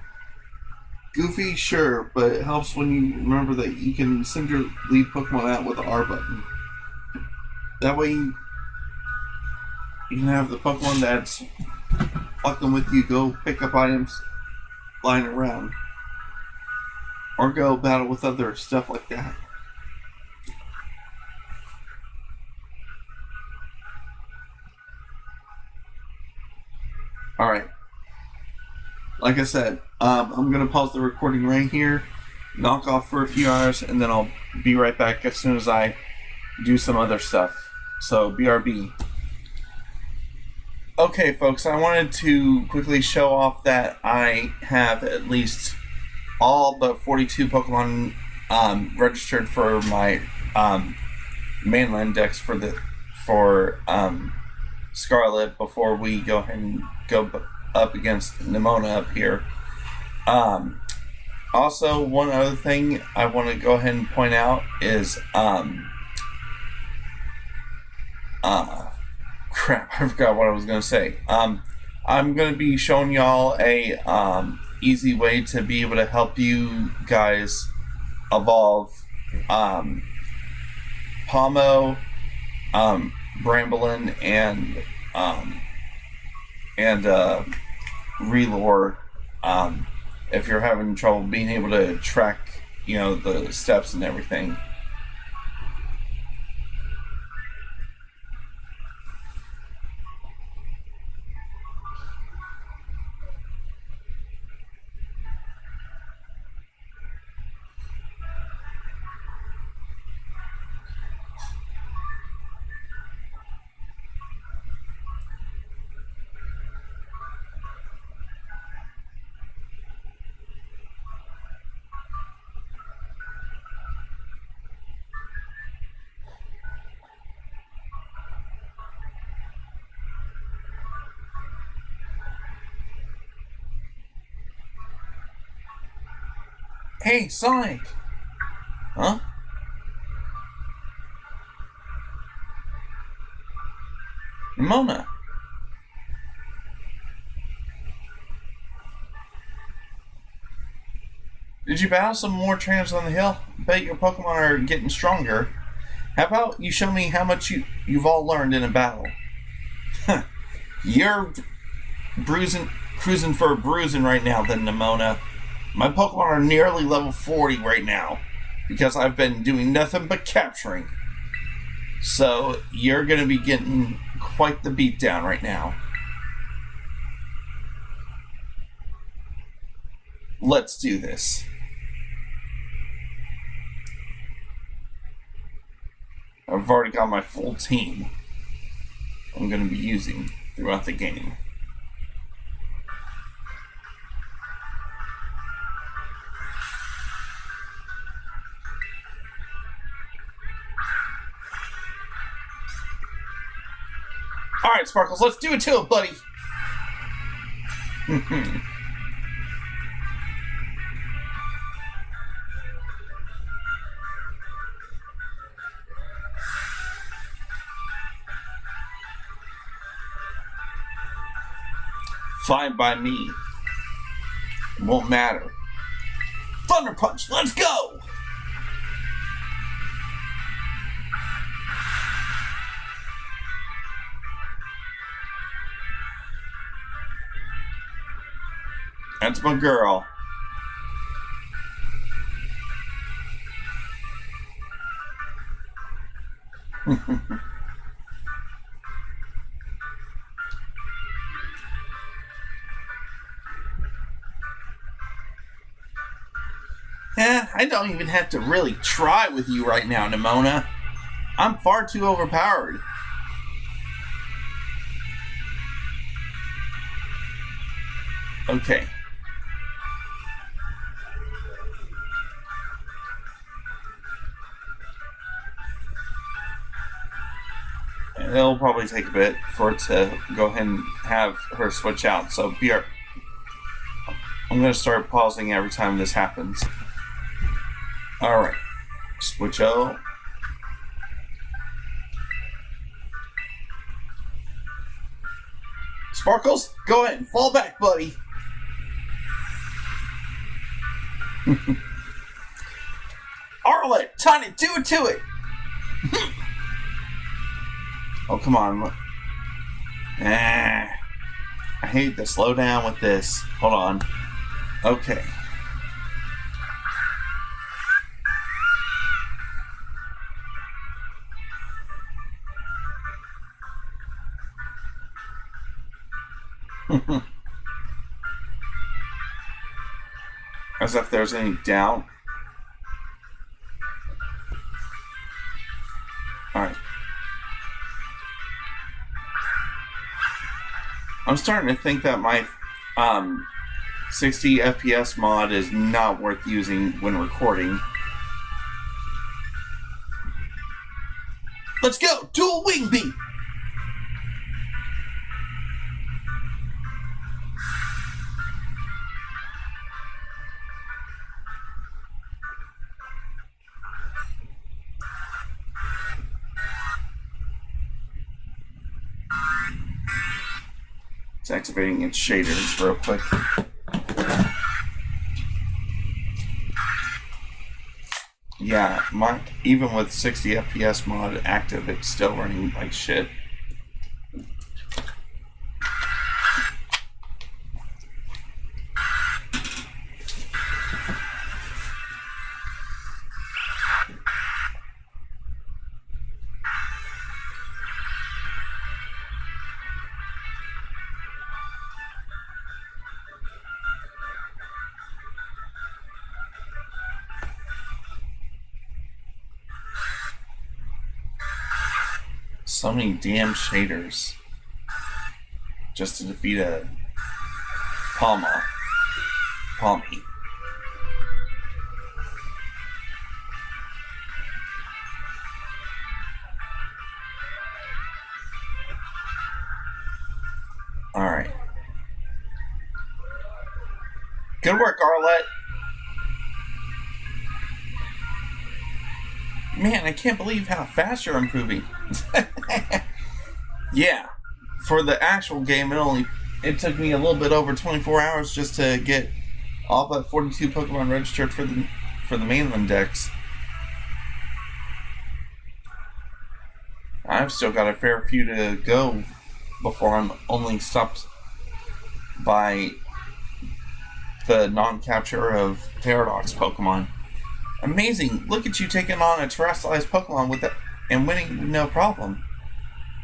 Goofy, sure, but it helps when you remember that you can send your lead Pokemon out with the R button. That way you can have the Pokemon that's fucking with you go pick up items lying around. Or go battle with other stuff like that. Alright. Like I said, I'm going to pause the recording right here, knock off for a few hours, and then I'll be right back as soon as I do some other stuff. So, BRB. Okay, folks, I wanted to quickly show off that I have at least all but 42 Pokemon registered for my mainland decks for Scarlet before we go ahead and go up against Nimona up here. Also, one other thing I want to go ahead and point out is crap, I forgot what I was going to say. I'm going to be showing y'all a easy way to be able to help you guys evolve Pomo, Bramblin, and and relore if you're having trouble being able to track, the steps and everything. Hey, Sonic! Huh? Mona! Did you battle some more trainers on the hill? Bet your Pokemon are getting stronger. How about you show me how much you've all learned in a battle? You're cruising for a bruising right now, then, Nimona. My Pokemon are nearly level 40 right now because I've been doing nothing but capturing. So you're going to be getting quite the beatdown right now. Let's do this. I've already got my full team I'm going to be using throughout the game. Alright, Sparkles, let's do it to it, buddy! Fine by me. It won't matter. Thunder Punch, let's go! That's my girl. I don't even have to really try with you right now, Nimona. I'm far too overpowered. Okay. It'll probably take a bit for it to go ahead and have her switch out. So I'm going to start pausing every time this happens. Alright. Switch out. Sparkles, go ahead and fall back, buddy. Arlet, Tiny, do it to it. Oh, come on. I hate to slow down with this. Hold on. Okay. As if there's any doubt. Alright. I'm starting to think that my 60 FPS mod is not worth using when recording. Let's go! Dual Wing Beat! It's activating its shaders real quick. Yeah, even with 60 FPS mod active, it's still running like shit. So many damn shaders just to defeat a Palmy. Alright. Good work, Arlette. Man, I can't believe how fast you're improving. Yeah. For the actual game, it took me a little bit over 24 hours just to get all but 42 Pokemon registered for the mainland decks. I've still got a fair few to go before I'm only stopped by the non-capture of Paradox Pokemon. Amazing! Look at you taking on a terrestrialized Pokemon with that and winning with no problem.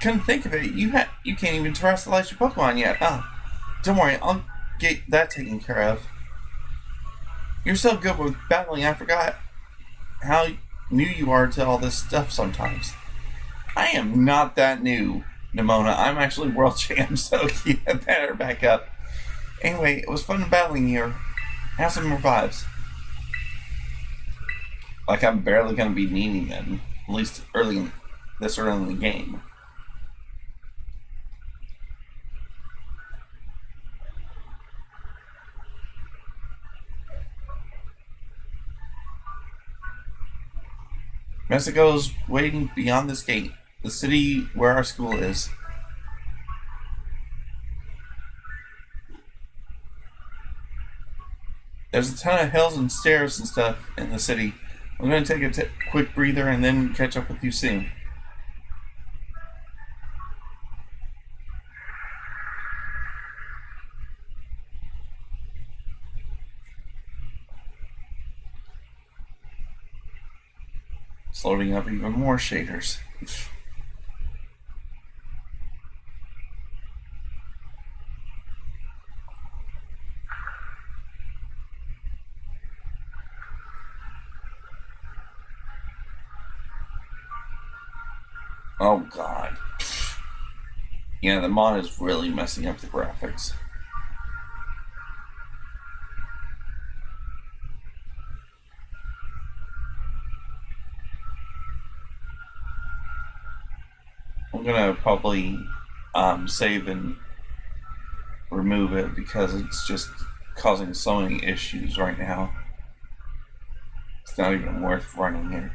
Couldn't think of it. You can't even terrestrialize your Pokemon yet. Oh, don't worry. I'll get that taken care of. You're so good with battling. I forgot how new you are to all this stuff sometimes. I am not that new, Nimona. I'm actually world champ, so you better back up. Anyway, it was fun battling here. Have some revives. Like I'm barely going to be needing them, at least early in the game. Mexico's waiting beyond this gate, the city where our school is. There's a ton of hills and stairs and stuff in the city. I'm going to take a quick breather and then catch up with you soon. It's loading up even more shaders. Oh god. Yeah, the mod is really messing up the graphics. I'm gonna probably save and remove it because it's just causing so many issues right now. It's not even worth running here.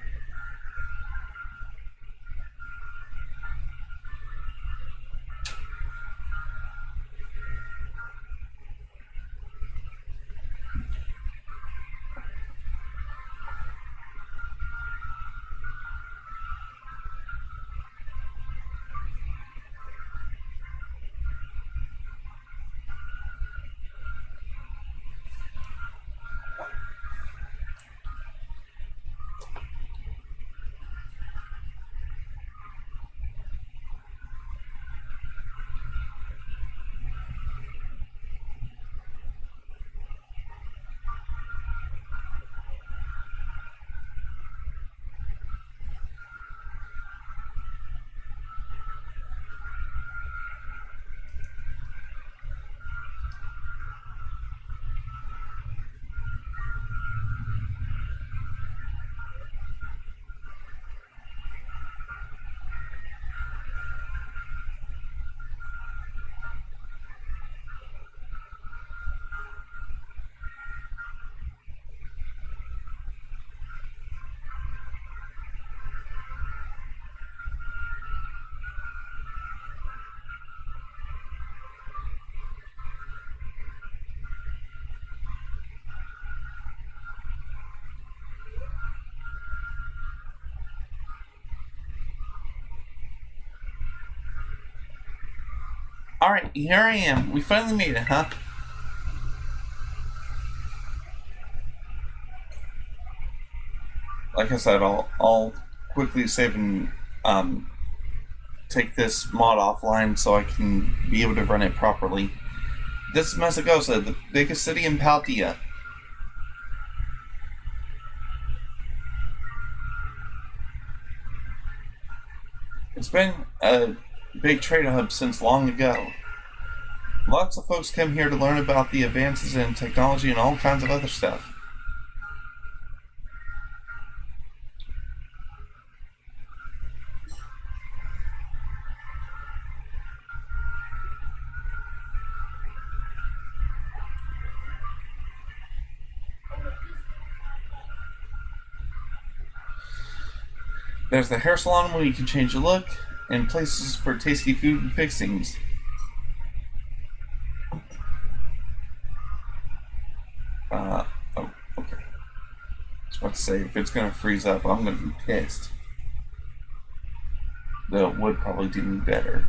Alright, here I am. We finally made it, huh? Like I said, I'll quickly save and take this mod offline so I can be able to run it properly. This is Messagosa, the biggest city in Paldea. It's been a big trade hub since long ago. Lots of folks come here to learn about the advances in technology and all kinds of other stuff. There's the hair salon where you can change your look, and places for tasty food and fixings. Oh, okay. I was about to say, if it's gonna freeze up, I'm gonna be pissed. Though it would probably do me better.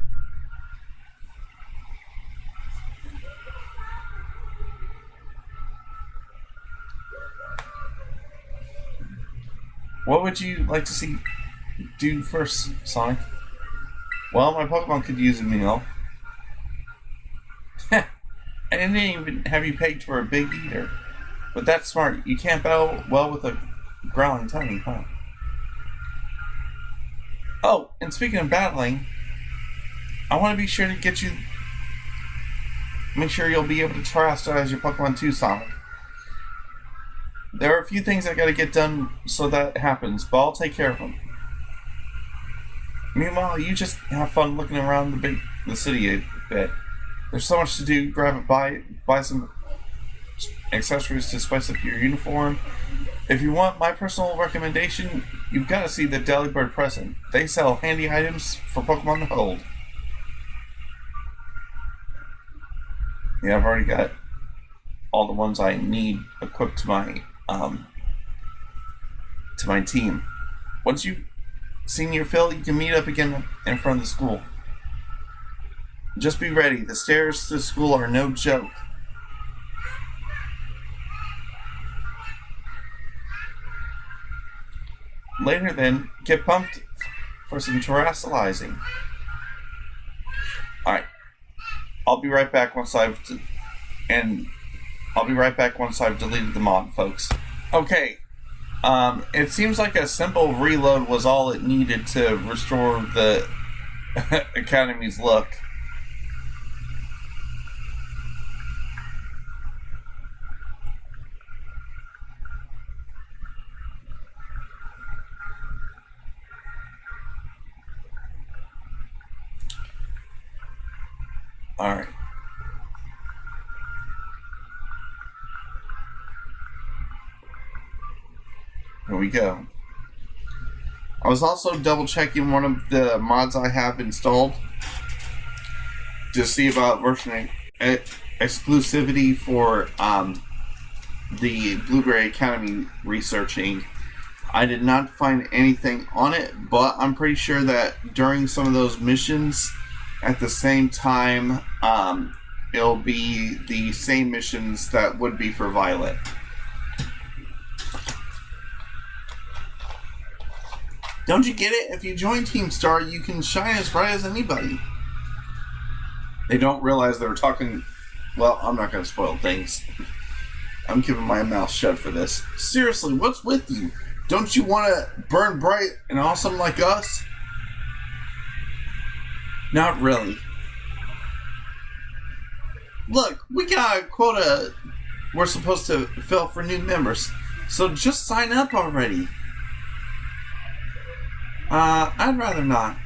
What would you like to see do first, Sonic? Well, my Pokemon could use a meal. I didn't even have you pegged for a big eater. But that's smart. You can't battle well with a growling tummy, huh? Oh, and speaking of battling, I want to be sure to get you... Make sure you'll be able to terrestrialize your Pokemon too, Sonic. There are a few things I gotta get done so that happens, but I'll take care of them. Meanwhile, you just have fun looking around the city a bit. There's so much to do. Grab it, buy some accessories to spice up your uniform. If you want my personal recommendation, you've got to see the Delibird present. They sell handy items for Pokemon to hold. Yeah, I've already got all the ones I need equipped to my team. Once you've seen your fill, you can meet up again in front of the school. Just be ready. The stairs to the school are no joke. Later then, get pumped for some terrestrializing. Alright. I'll be right back once I've deleted the mod, folks. Okay. It seems like a simple reload was all it needed to restore the Academy's look. Alright. Here we go. I was also double checking one of the mods I have installed to see about version exclusivity for the Blueberry Academy researching. I did not find anything on it, but I'm pretty sure that during some of those missions at the same time, it'll be the same missions that would be for Violet. Don't you get it? If you join Team Star, you can shine as bright as anybody. They don't realize they were talking... Well, I'm not going to spoil things. I'm keeping my mouth shut for this. Seriously, what's with you? Don't you want to burn bright and awesome like us? Not really. Look, we got a quota we're supposed to fill for new members, so just sign up already. I'd rather not.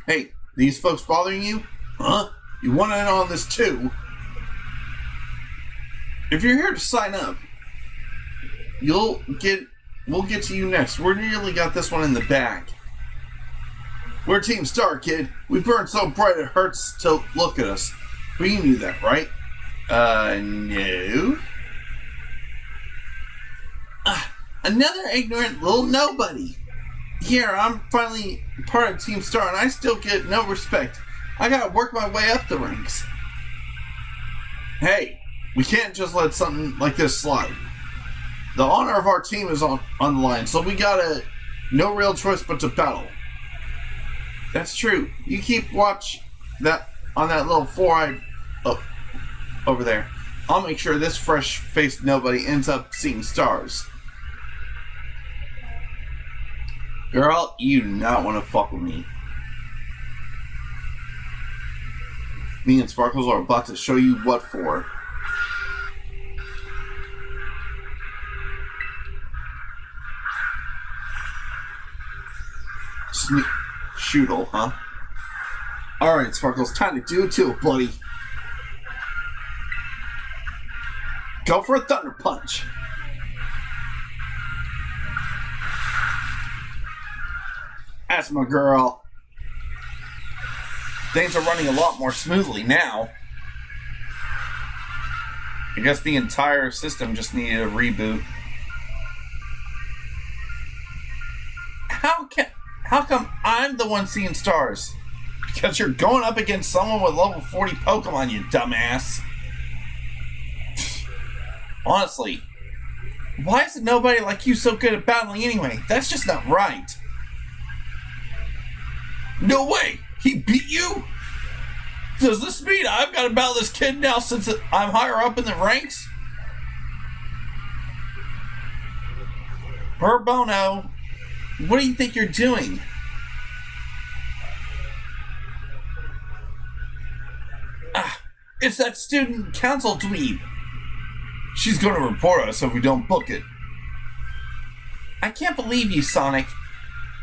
Hey, these folks bothering you? Huh? You want in on this too? If you're here to sign up, we'll get to you next. We're nearly got this one in the bag. We're Team Star, kid. We burn so bright it hurts to look at us. But you knew that, right? No. Another ignorant little nobody. Here, I'm finally part of Team Star, and I still get no respect. I gotta work my way up the ranks. Hey, we can't just let something like this slide. The honor of our team is on the line, so we gotta... No real choice but to battle. That's true. You keep watch that on that little four-eyed... Oh, over there. I'll make sure this fresh-faced nobody ends up seeing stars. Girl, you do not want to fuck with me. Me and Sparkles are about to show you what for. Shoodle, huh? Alright, Sparkles, time to do it too, buddy. Go for a Thunder Punch. That's my girl. Things are running a lot more smoothly now. I guess the entire system just needed a reboot. How come I'm the one seeing stars? Because you're going up against someone with level 40 Pokemon, you dumbass. Honestly, why is nobody like you so good at battling anyway? That's just not right. No way! He beat you? Does this mean I've got to battle this kid now since I'm higher up in the ranks? Burbono, what do you think you're doing? It's that student council dweeb. She's going to report us if we don't book it. I can't believe you, Sonic.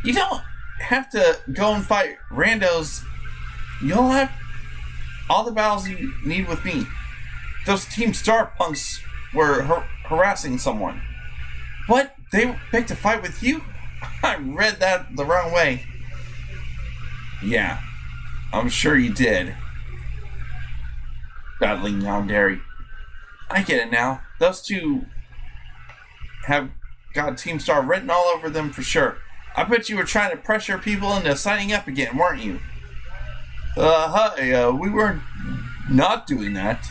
You don't have to go and fight randos. You'll have all the battles you need with me. Those Team Star punks were harassing someone. What? They picked a fight with you? I read that the wrong way. Yeah, I'm sure you did. Battling Yandere. I get it now. Those two have got Team Star written all over them for sure. I bet you were trying to pressure people into signing up again, weren't you? We weren't not doing that.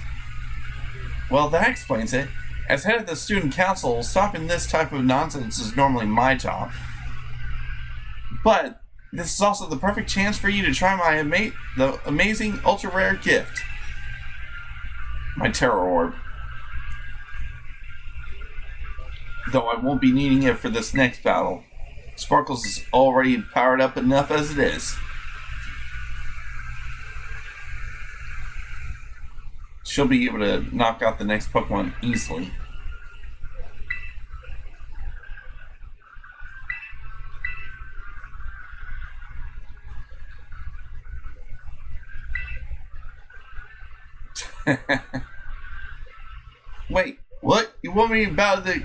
Well, that explains it. As head of the student council, stopping this type of nonsense is normally my job. But this is also the perfect chance for you to try the amazing ultra-rare gift. My Terror Orb. Though I won't be needing it for this next battle. Sparkles is already powered up enough as it is. She'll be able to knock out the next Pokemon easily. Wait, what? You want me about the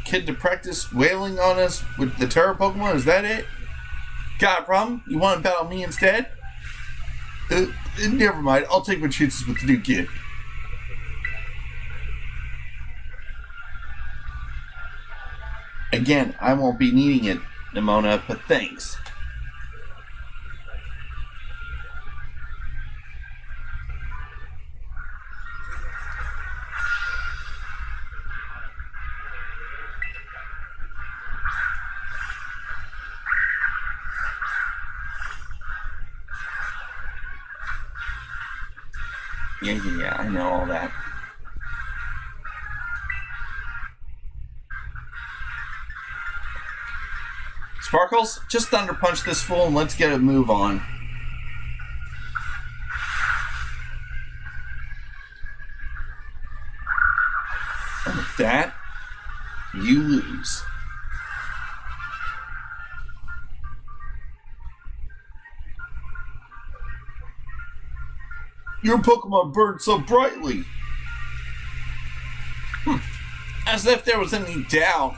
kid to practice wailing on us with the Terror Pokemon? Is that it? Got a problem? You want to battle me instead? Never mind. I'll take my chances with the new kid. Again, I won't be needing it, Nimona, but thanks. Yeah, I know all that. Sparkles, just Thunder Punch this fool and let's get a move on. And with that, you lose. Your Pokemon burned so brightly. As if there was any doubt.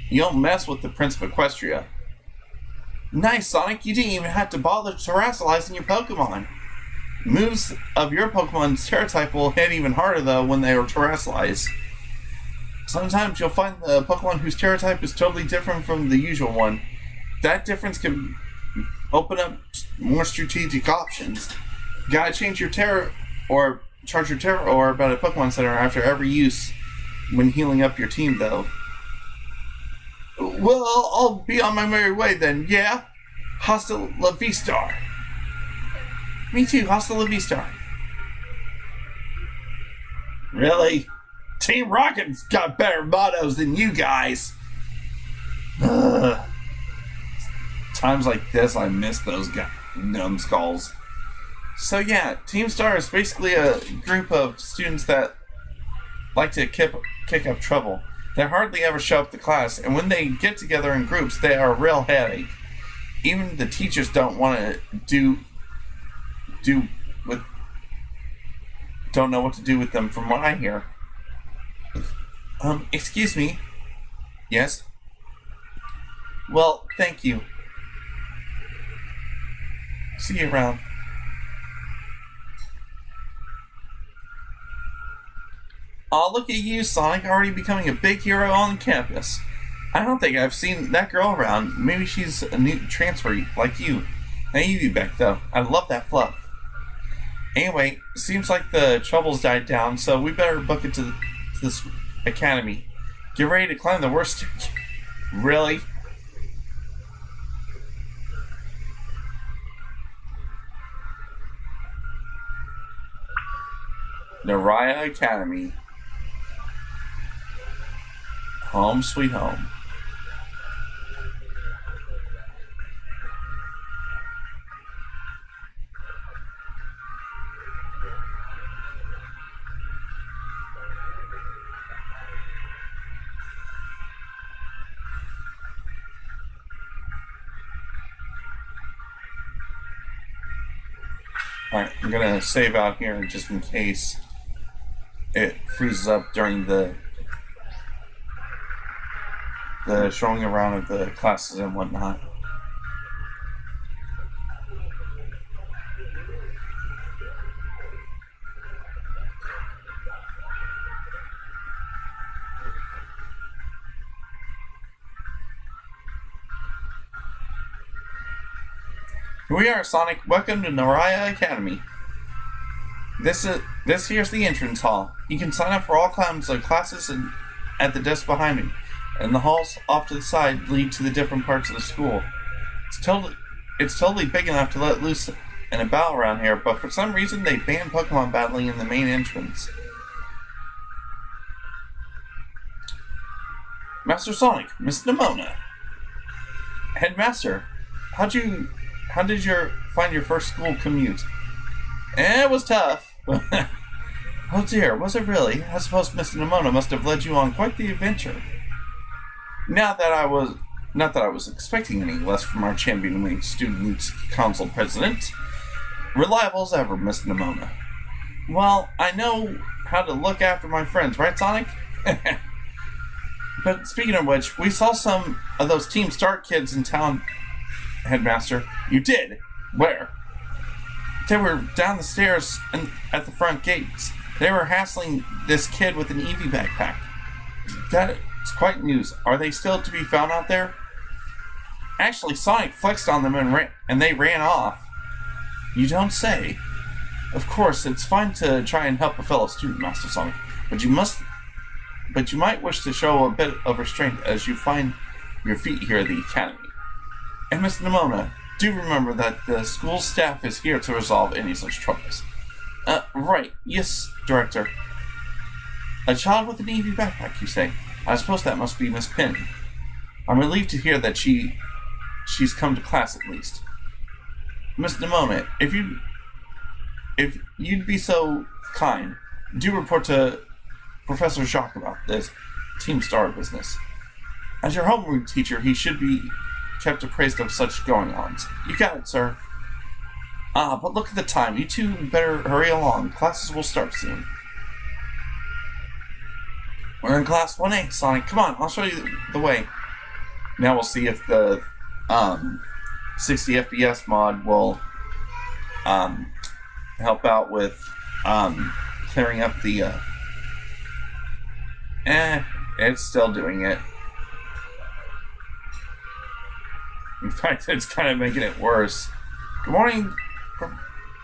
You don't mess with the Prince of Equestria. Nice, Sonic. You didn't even have to bother terrestrializing your Pokemon. Moves of your Pokemon's Terra type will hit even harder, though, when they are terrestrialized. Sometimes you'll find the Pokemon whose Terra type is totally different from the usual one. That difference can open up more strategic options. You gotta change your Terra or charge your Terra Orb at a Pokemon Center after every use when healing up your team, though. Well, I'll be on my merry way then, yeah? Hasta la vista. Me too, hasta la vista. Really? Team Rocket's got better mottos than you guys. Ugh. Times like this, I miss those numbskulls. So yeah, Team Star is basically a group of students that like to kick up trouble. They hardly ever show up to class, and when they get together in groups, they are a real headache. Even the teachers don't want to do with don't know what to do with them, from what I hear. Excuse me. Yes. Well, thank you. See you around. Aw, look at you, Sonic, already becoming a big hero on campus. I don't think I've seen that girl around. Maybe she's a new transfer like you. Now you be back, though. I love that fluff. Anyway, seems like the troubles died down, so we better book it to this academy. Get ready to climb the worst... Really? Naraya Academy. Home sweet home. Alright, I'm gonna save out here just in case it freezes up during the showing around of the classes and whatnot. Here we are, Sonic. Welcome to Naraya Academy. This here's the entrance hall. You can sign up for all kinds of classes at the desk behind me. And the halls off to the side lead to the different parts of the school. It's totally big enough to let loose and about around here, but for some reason they banned Pokemon battling in the main entrance. Master Sonic, Miss Nimona. Headmaster, how did you find your first school commute? It was tough. Oh dear, was it really? I suppose Miss Nimona must have led you on quite the adventure. Not that I was expecting any less from our champion student council president. Reliable as ever, Miss Nimona. Well, I know how to look after my friends, right, Sonic? But speaking of which, we saw some of those Team Start kids in town, Headmaster. You did? Where? They were down the stairs and at the front gates. They were hassling this kid with an Eevee backpack. That's quite news. Are they still to be found out there? Actually, Sonic flexed on them and they ran off. You don't say. Of course, it's fine to try and help a fellow student, Master Sonic, but you might wish to show a bit of restraint as you find your feet here at the academy. And Miss Nimona, do remember that the school staff is here to resolve any such troubles. Right. Yes, Director. A child with an Eevee backpack, you say? I suppose that must be Miss Penny. I'm relieved to hear that she's come to class at least. Miss Nimona, if you'd be so kind, do report to Professor Jacques about this Team Star business. As your homeroom teacher, he should be kept appraised of such going-ons. You got it, sir. But look at the time. You two better hurry along. Classes will start soon. We're in class 1A, Sonic. Come on, I'll show you the way. Now we'll see if the 60 FPS mod will help out with clearing up the... it's still doing it. In fact, it's kind of making it worse. Good morning,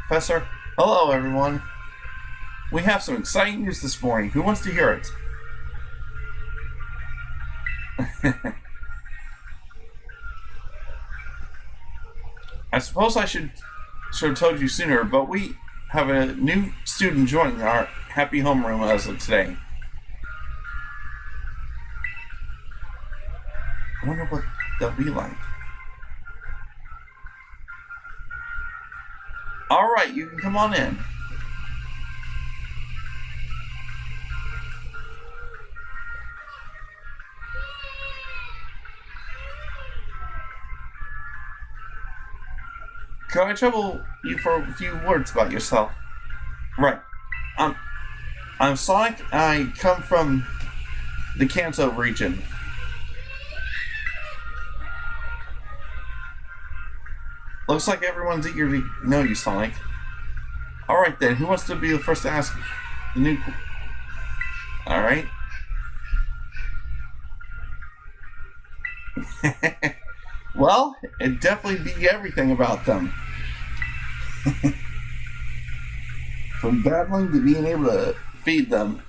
Professor. Hello, everyone. We have some exciting news this morning. Who wants to hear it? I suppose I should have told you sooner, but we have a new student joining our happy homeroom as of today. I wonder what they'll be like. Alright, you can come on in. Can I trouble you for a few words about yourself? Right. I'm Sonic. I come from the Kanto region. Looks like everyone's eager to know you, Sonic. Alright then, who wants to be the first to ask the new... Alright. Well, it'd definitely be everything about them. From battling to being able to feed them.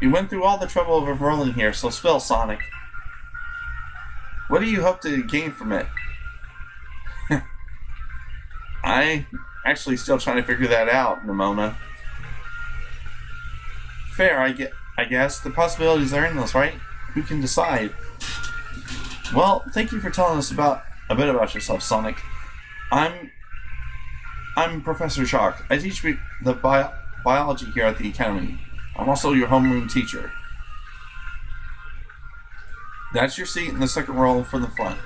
You went through all the trouble of enrolling here, so spill, Sonic. What do you hope to gain from it? I actually still trying to figure that out, Nimona. Fair, I guess. The possibilities are endless, right? Who can decide? Well, thank you for telling us a bit about yourself, Sonic. I'm Professor Shock. I teach the biology here at the Academy. I'm also your homeroom teacher. That's your seat in the second row from the front.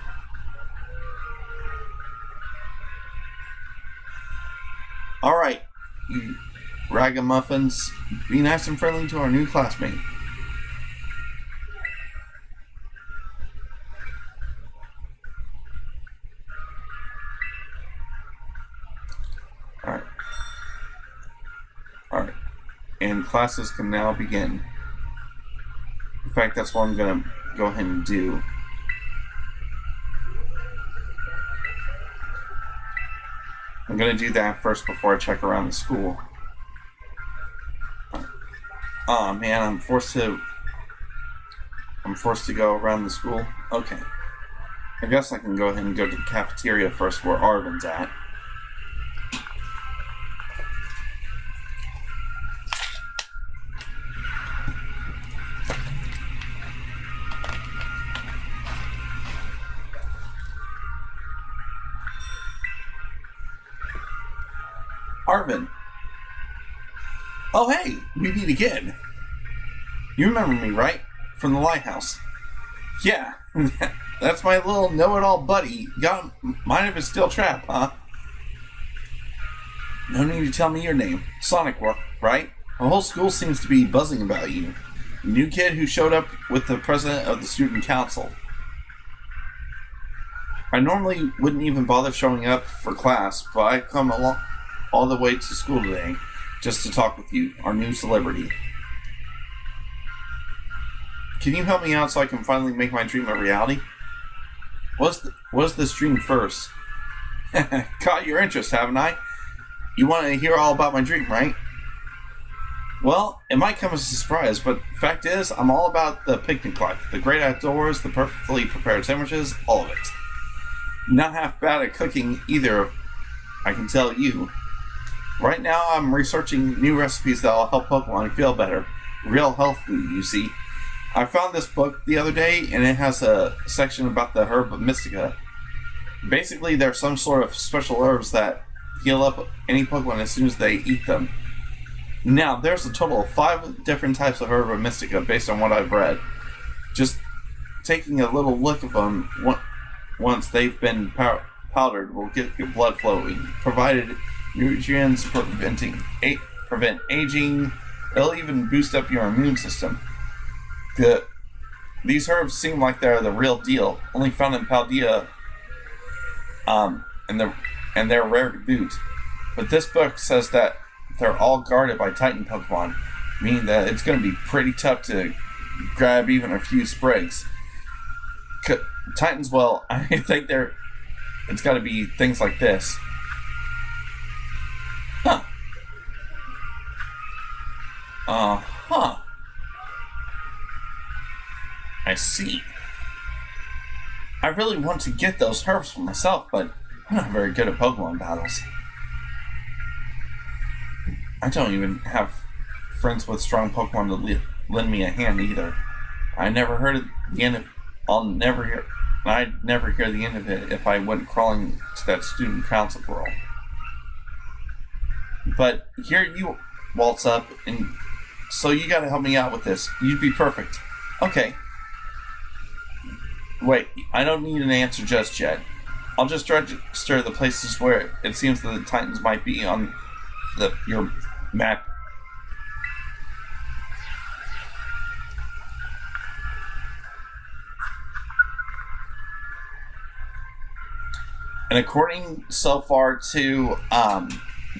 Alright, you ragamuffins. Be nice and friendly to our new classmate. Alright. Alright. And classes can now begin. In fact, that's what I'm going to go ahead and do. I'm going to do that first before I check around the school. Oh man, I'm forced to go around the school. Okay. I guess I can go ahead and go to the cafeteria first where Arvin's at. Arvin. Oh hey, we meet again. You remember me, right? From the lighthouse. Yeah, that's my little know-it-all buddy. Got mind if it's still trap, huh? No need to tell me your name. Sonic, right? The whole school seems to be buzzing about you. New kid who showed up with the president of the student council. I normally wouldn't even bother showing up for class, but I come along all the way to school today just to talk with you, our new celebrity. Can you help me out so I can finally make my dream a reality? What's this dream first? Caught your interest, haven't I? You want to hear all about my dream, right? Well, it might come as a surprise, but fact is, I'm all about the picnic life, the great outdoors, the perfectly prepared sandwiches, all of it. Not half bad at cooking either, I can tell you. Right now, I'm researching new recipes that'll help Pokemon feel better. Real health food, you see. I found this book the other day, and it has a section about the herb of Mystica. Basically, they're some sort of special herbs that heal up any Pokemon as soon as they eat them. Now, there's a total of 5 different types of herb of Mystica based on what I've read. Just taking a little look at them once they've been powdered will get your blood flowing, provided nutrients prevent aging. It'll even boost up your immune system. These herbs seem like they're the real deal, only found in Paldea, and they're rare to boot. But this book says that they're all guarded by Titan Pokemon, meaning that it's going to be pretty tough to grab even a few sprigs. Titans, well, I think it's got to be things like this. Huh. Uh-huh. I see. I really want to get those herbs for myself, but I'm not very good at Pokemon battles. I don't even have friends with strong Pokemon to lend me a hand either. I never heard of the end of. I'd never hear the end of it if I went crawling to that student council girl. But here you waltz up, and so you gotta help me out with this. You'd be perfect. Okay. Wait, I don't need an answer just yet. I'll just register the places where it seems that the Titans might be on your map. And according so far to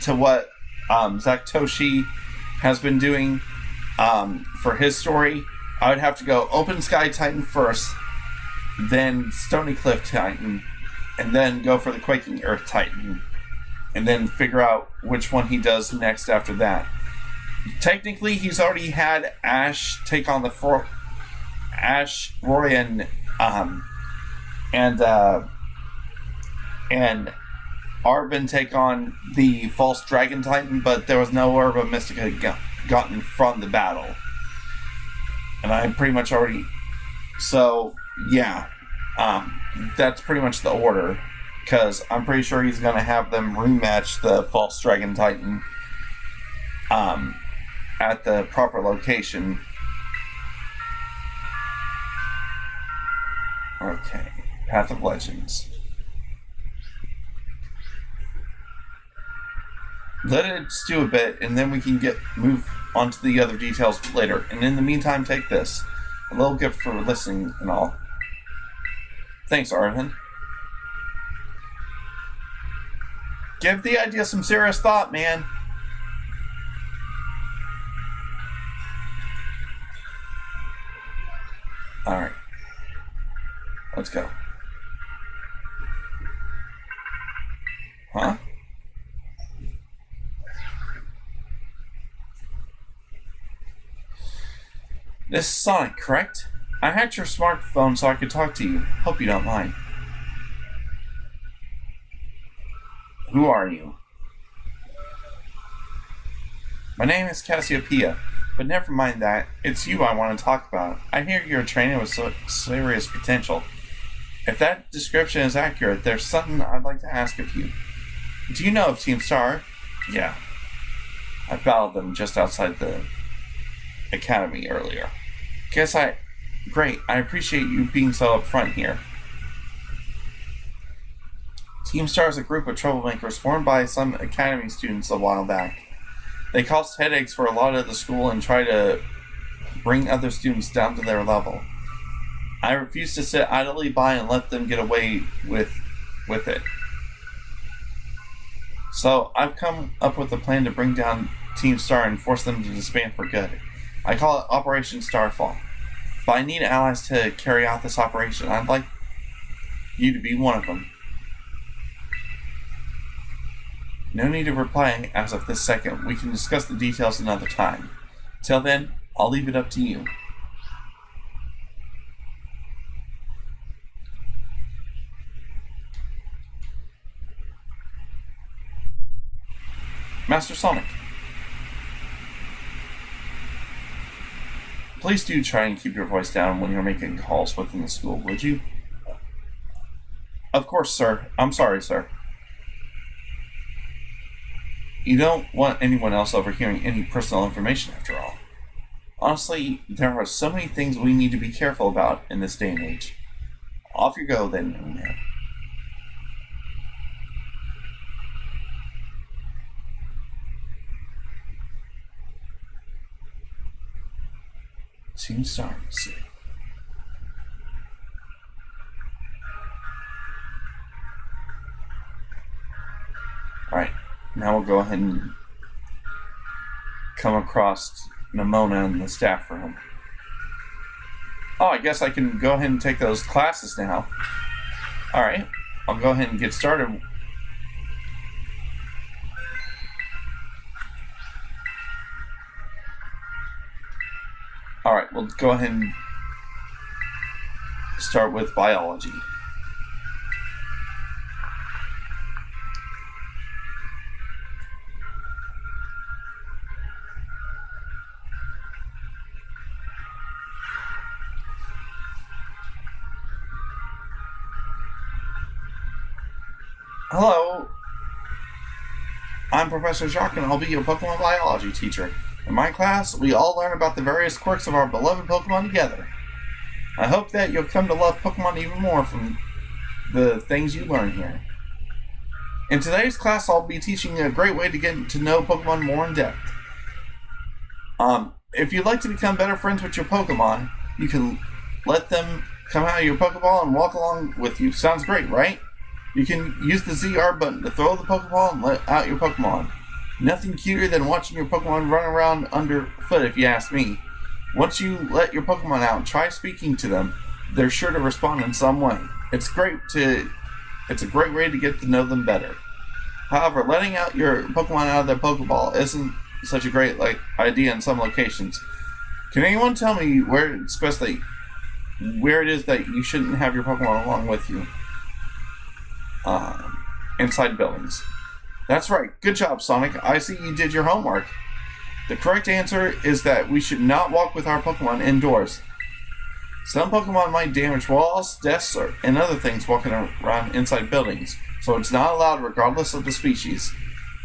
what Zactoshi has been doing for his story, I would have to go Open Sky Titan first, then Stony Cliff Titan, and then go for the Quaking Earth Titan, and then figure out which one he does next after that. Technically, he's already had Ash take on the Ash, Roy, and Arvin take on the False Dragon Titan, but there was no Herba Mystica gotten from the battle. And I pretty much already... So, yeah. That's pretty much the order. Because I'm pretty sure he's going to have them rematch the False Dragon Titan at the proper location. Okay. Path of Legends. Let it stew a bit, and then we can move on to the other details later. And in the meantime, take this. A little gift for listening and all. Thanks, Arvin. Give the idea some serious thought, man. Alright. Let's go. Huh? This is Sonic, correct? I hacked your smartphone so I could talk to you. Hope you don't mind. Who are you? My name is Cassiopeia, but never mind that. It's you I want to talk about. I hear you're training with serious potential. If that description is accurate, there's something I'd like to ask of you. Do you know of Team Star? Yeah. I battled them just outside the academy earlier. Great, I appreciate you being so upfront here. Team Star is a group of troublemakers formed by some academy students a while back. They caused headaches for a lot of the school and try to bring other students down to their level. I refuse to sit idly by and let them get away with it. So I've come up with a plan to bring down Team Star and force them to disband for good. I call it Operation Starfall. But I need allies to carry out this operation. I'd like you to be one of them. No need to reply as of this second. We can discuss the details another time. Till then, I'll leave it up to you. Master Sonic. Please do try and keep your voice down when you're making calls within the school, would you? Of course, sir. I'm sorry, sir. You don't want anyone else overhearing any personal information, after all. Honestly, there are so many things we need to be careful about in this day and age. Off you go, then, young man. Team Star, see. Alright, now we'll go ahead and come across Nimona in the staff room. Oh, I guess I can go ahead and take those classes now. Alright, I'll go ahead and get started. Alright, we'll go ahead and start with biology. Hello, I'm Professor Jacques and I'll be your Pokemon biology teacher. In my class, we all learn about the various quirks of our beloved Pokemon together. I hope that you'll come to love Pokemon even more from the things you learn here. In today's class, I'll be teaching you a great way to get to know Pokemon more in depth. If you'd like to become better friends with your Pokemon, you can let them come out of your Pokeball and walk along with you. Sounds great, right? You can use the ZR button to throw the Pokeball and let out your Pokemon. Nothing cuter than watching your Pokemon run around underfoot, if you ask me. Once you let your Pokemon out, try speaking to them. They're sure to respond in some way. It's a great way to get to know them better. However, letting out your Pokemon out of their Pokeball isn't such a great idea in some locations. Can anyone tell me where it is that you shouldn't have your Pokemon along with you? Inside buildings. That's right. Good job, Sonic. I see you did your homework. The correct answer is that we should not walk with our Pokemon indoors. Some Pokemon might damage walls, desks, and other things walking around inside buildings, so it's not allowed regardless of the species.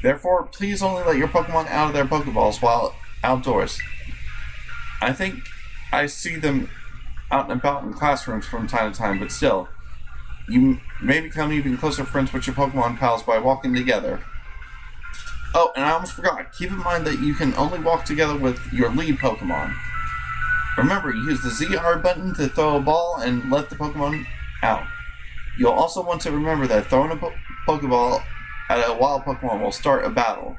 Therefore, please only let your Pokemon out of their Pokeballs while outdoors. I think I see them out and about in classrooms from time to time, but still, you may become even closer friends with your Pokemon pals by walking together. Oh, and I almost forgot. Keep in mind that you can only walk together with your lead Pokemon. Remember, use the ZR button to throw a ball and let the Pokemon out. You'll also want to remember that throwing a Pokeball at a wild Pokemon will start a battle.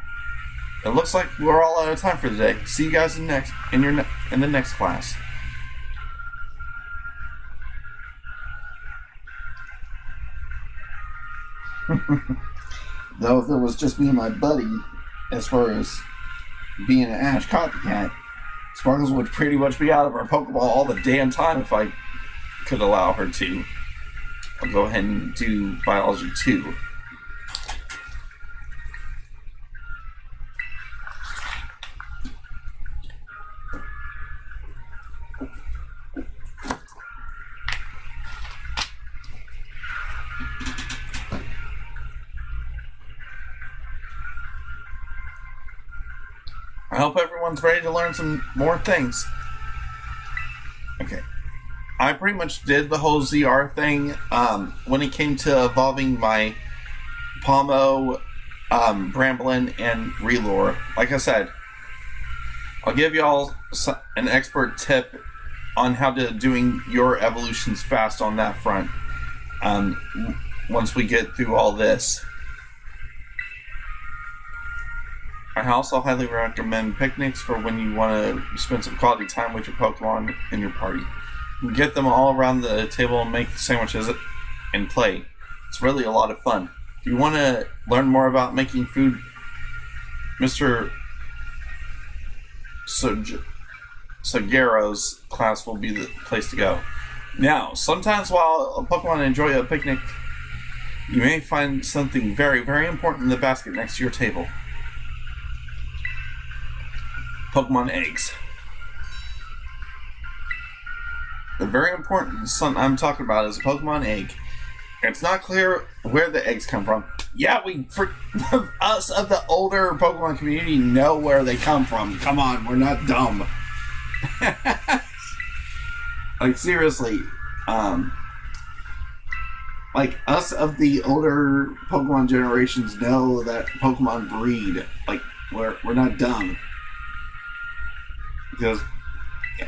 It looks like we're all out of time for today. See you guys in the next class. Though if it was just me and my buddy, as far as being an Ash copycat, Sparkles would pretty much be out of our Pokeball all the damn time if I could allow her to. I'll go ahead and do Biology 2. I hope everyone's ready to learn some more things. Okay. I pretty much did the whole ZR thing when it came to evolving my Pomo, Bramblin, and Relore. Like I said, I'll give y'all an expert tip on how to doing your evolutions fast on that front once we get through all this. I also highly recommend picnics for when you want to spend some quality time with your Pokemon in your party. You can get them all around the table and make sandwiches and play. It's really a lot of fun. If you want to learn more about making food, Mr. Saguero's class will be the place to go. Now, sometimes while Pokemon enjoy a picnic, you may find something very, very important in the basket next to your table. Pokemon eggs. The very important something I'm talking about is a Pokemon egg. It's not clear where the eggs come from. Yeah, us of the older Pokemon community know where they come from. Come on, we're not dumb. Seriously, us of the older Pokemon generations know that Pokemon breed. We're not dumb. Because, yeah,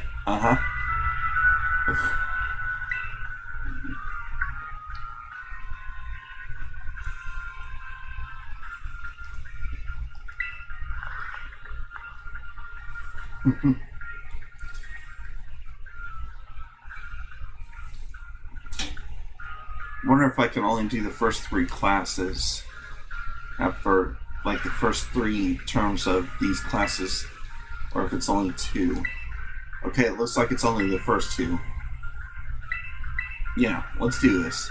wonder if I can only do the first 3 classes for the first 3 terms of these classes, or if it's only 2. Okay, it looks like it's only the first 2. Yeah, let's do this.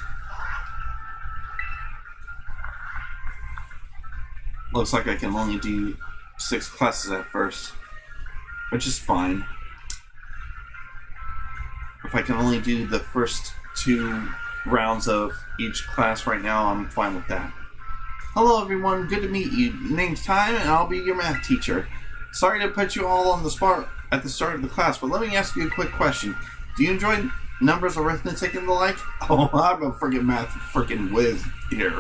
Looks like I can only do 6 classes at first, which is fine. If I can only do the first 2 rounds of each class right now, I'm fine with that. Hello everyone, good to meet you. Name's Time and I'll be your math teacher. Sorry to put you all on the spot at the start of the class, but let me ask you a quick question. Do you enjoy numbers, arithmetic, and the like? Oh, I'm a freaking whiz here.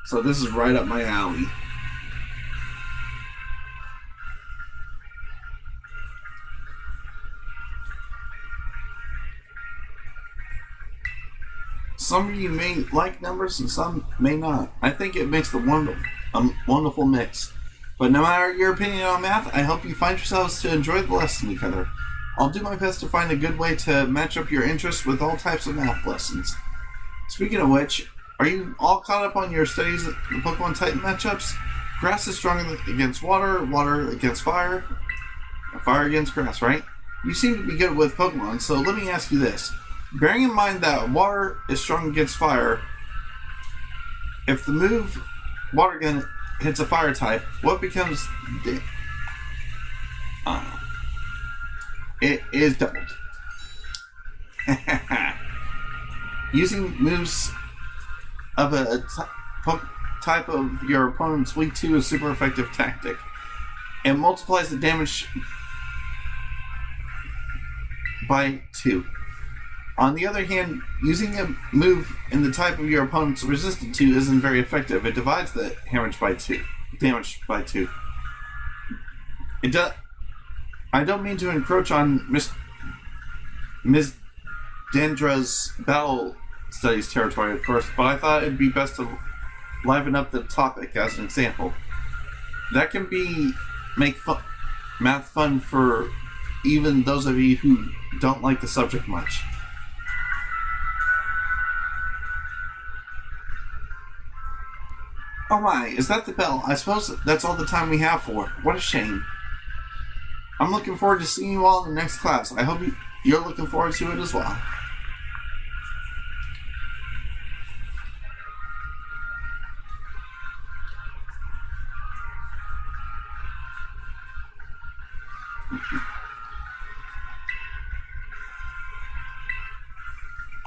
So this is right up my alley. Some of you may like numbers and some may not. I think it makes the wonderful mix. But no matter your opinion on math, I hope you find yourselves to enjoy the lesson together. I'll do my best to find a good way to match up your interests with all types of math lessons. Speaking of which, are you all caught up on your studies of the Pokemon type matchups? Grass is strong against water, water against fire, fire against grass, right? You seem to be good with Pokemon, so let me ask you this. Bearing in mind that water is strong against fire, if the move water gun hits a fire type, what becomes it is doubled. Using moves of a type of your opponent's weak to is a super effective tactic. It multiplies the damage by 2. On the other hand, using a move in the type of your opponent's resistant to isn't very effective. It divides the damage by 2. I don't mean to encroach on Ms. Dendra's battle studies territory, of course, but I thought it'd be best to liven up the topic as an example. That can make math fun for even those of you who don't like the subject much. Oh my, is that the bell? I suppose that's all the time we have for. What a shame. I'm looking forward to seeing you all in the next class. I hope you're looking forward to it as well.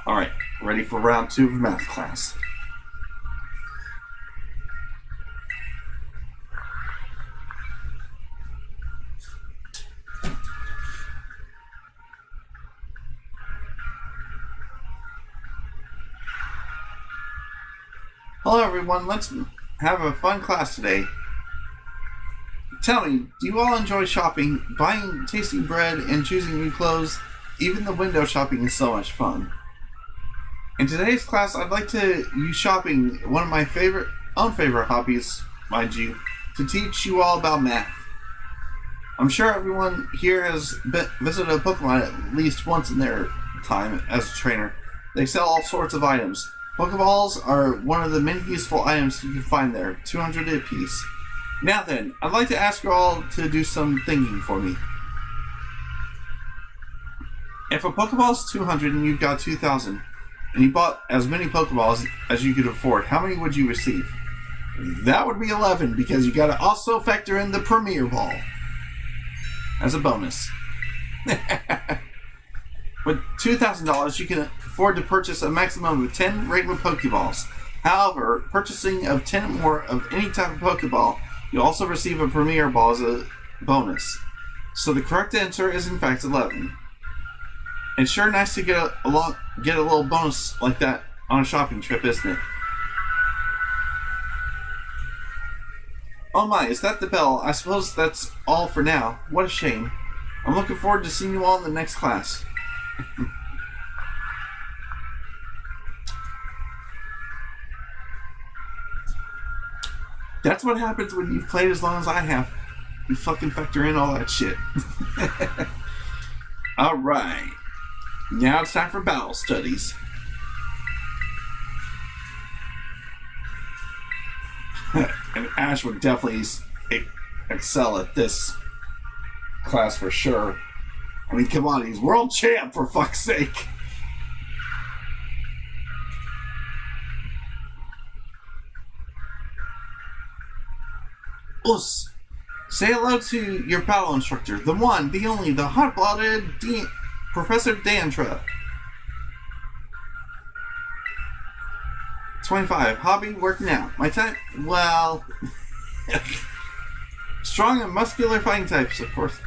Alright, ready for round 2 of math class. Hello everyone, let's have a fun class today. Tell me, do you all enjoy shopping, buying tasty bread, and choosing new clothes? Even the window shopping is so much fun. In today's class, I'd like to use shopping, one of my favorite hobbies, mind you, to teach you all about math. I'm sure everyone here has visited a Pokemon at least once in their time as a trainer. They sell all sorts of items. Pokeballs are one of the many useful items you can find there, 200 apiece. Now then, I'd like to ask you all to do some thinking for me. If a Pokeball is 200 and you've got 2,000, and you bought as many Pokeballs as you could afford, how many would you receive? That would be 11, because you gotta also factor in the Premier Ball as a bonus. With $2,000, you can afford to purchase a maximum of 10 regular Pokeballs. However, purchasing of 10 more of any type of Pokeball, you'll also receive a Premier Ball as a bonus. So the correct answer is in fact 11. It's sure nice to get a little bonus like that on a shopping trip, isn't it? Oh my, is that the bell? I suppose that's all for now. What a shame. I'm looking forward to seeing you all in the next class. That's what happens when you've played as long as I have. You fucking factor in all that shit. Alright. Now it's time for battle studies. And Ash would definitely excel at this class for sure. I mean, come on, he's world champ for fuck's sake. Us. Say hello to your battle instructor, the one, the only, the hot-blooded Professor Dandra. 25. Hobby, working out. My type? Well, strong and muscular fighting types, of course.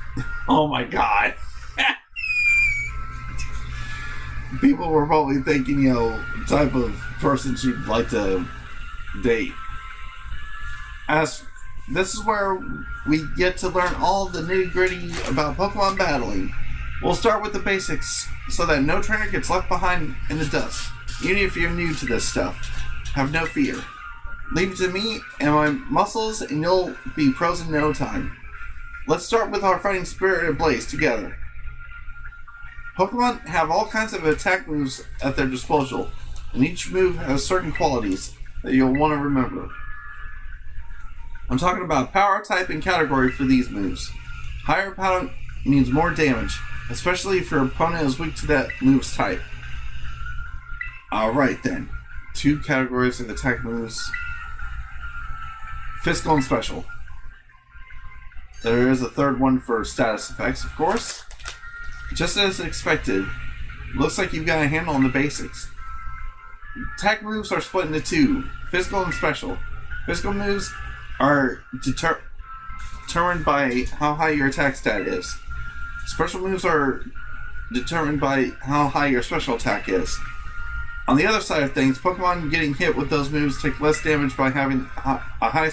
Oh my god. People were probably thinking, type of person she'd like to date. As this is where we get to learn all the nitty-gritty about Pokemon battling. We'll start with the basics so that no trainer gets left behind in the dust. Even if you're new to this stuff, have no fear. Leave it to me and my muscles and you'll be pros in no time. Let's start with our fighting Spirited Blaze together. Pokemon have all kinds of attack moves at their disposal, and each move has certain qualities that you'll want to remember. I'm talking about power type and category for these moves. Higher power means more damage, especially if your opponent is weak to that move's type. Alright then. 2 categories of attack moves. Physical and special. There is a third one for status effects, of course. Just as expected, looks like you've got a handle on the basics. Attack moves are split into 2, physical and special. Physical moves are determined by how high your attack stat is. Special moves are determined by how high your special attack is. On the other side of things, Pokemon getting hit with those moves take less damage by having a high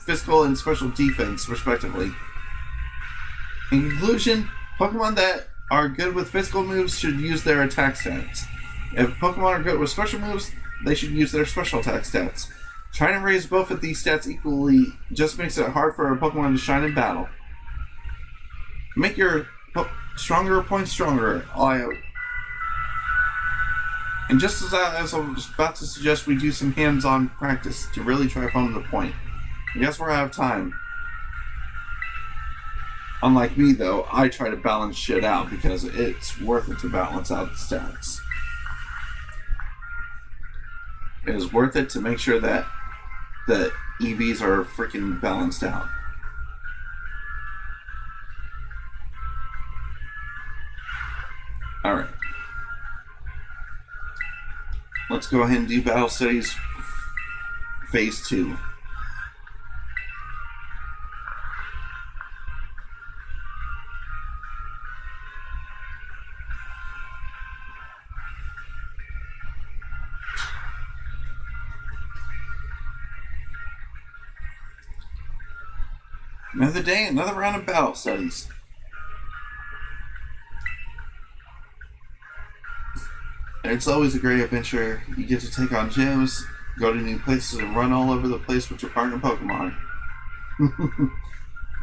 physical and special defense, respectively. In conclusion, Pokemon that are good with physical moves should use their attack stats. If Pokemon are good with special moves, they should use their special attack stats. Trying to raise both of these stats equally just makes it hard for a Pokemon to shine in battle. Make your stronger points stronger, and just as I was about to suggest we do some hands-on practice to really try to hone the point. I guess we're out of time. Unlike me, though, I try to balance shit out because it's worth it to balance out the stats. It is worth it to make sure that the EVs are freaking balanced out. Alright. Let's go ahead and do Battle Studies Phase 2. Another day, another round of battle studies. It's always a great adventure. You get to take on gyms, go to new places, and run all over the place with your partner Pokemon.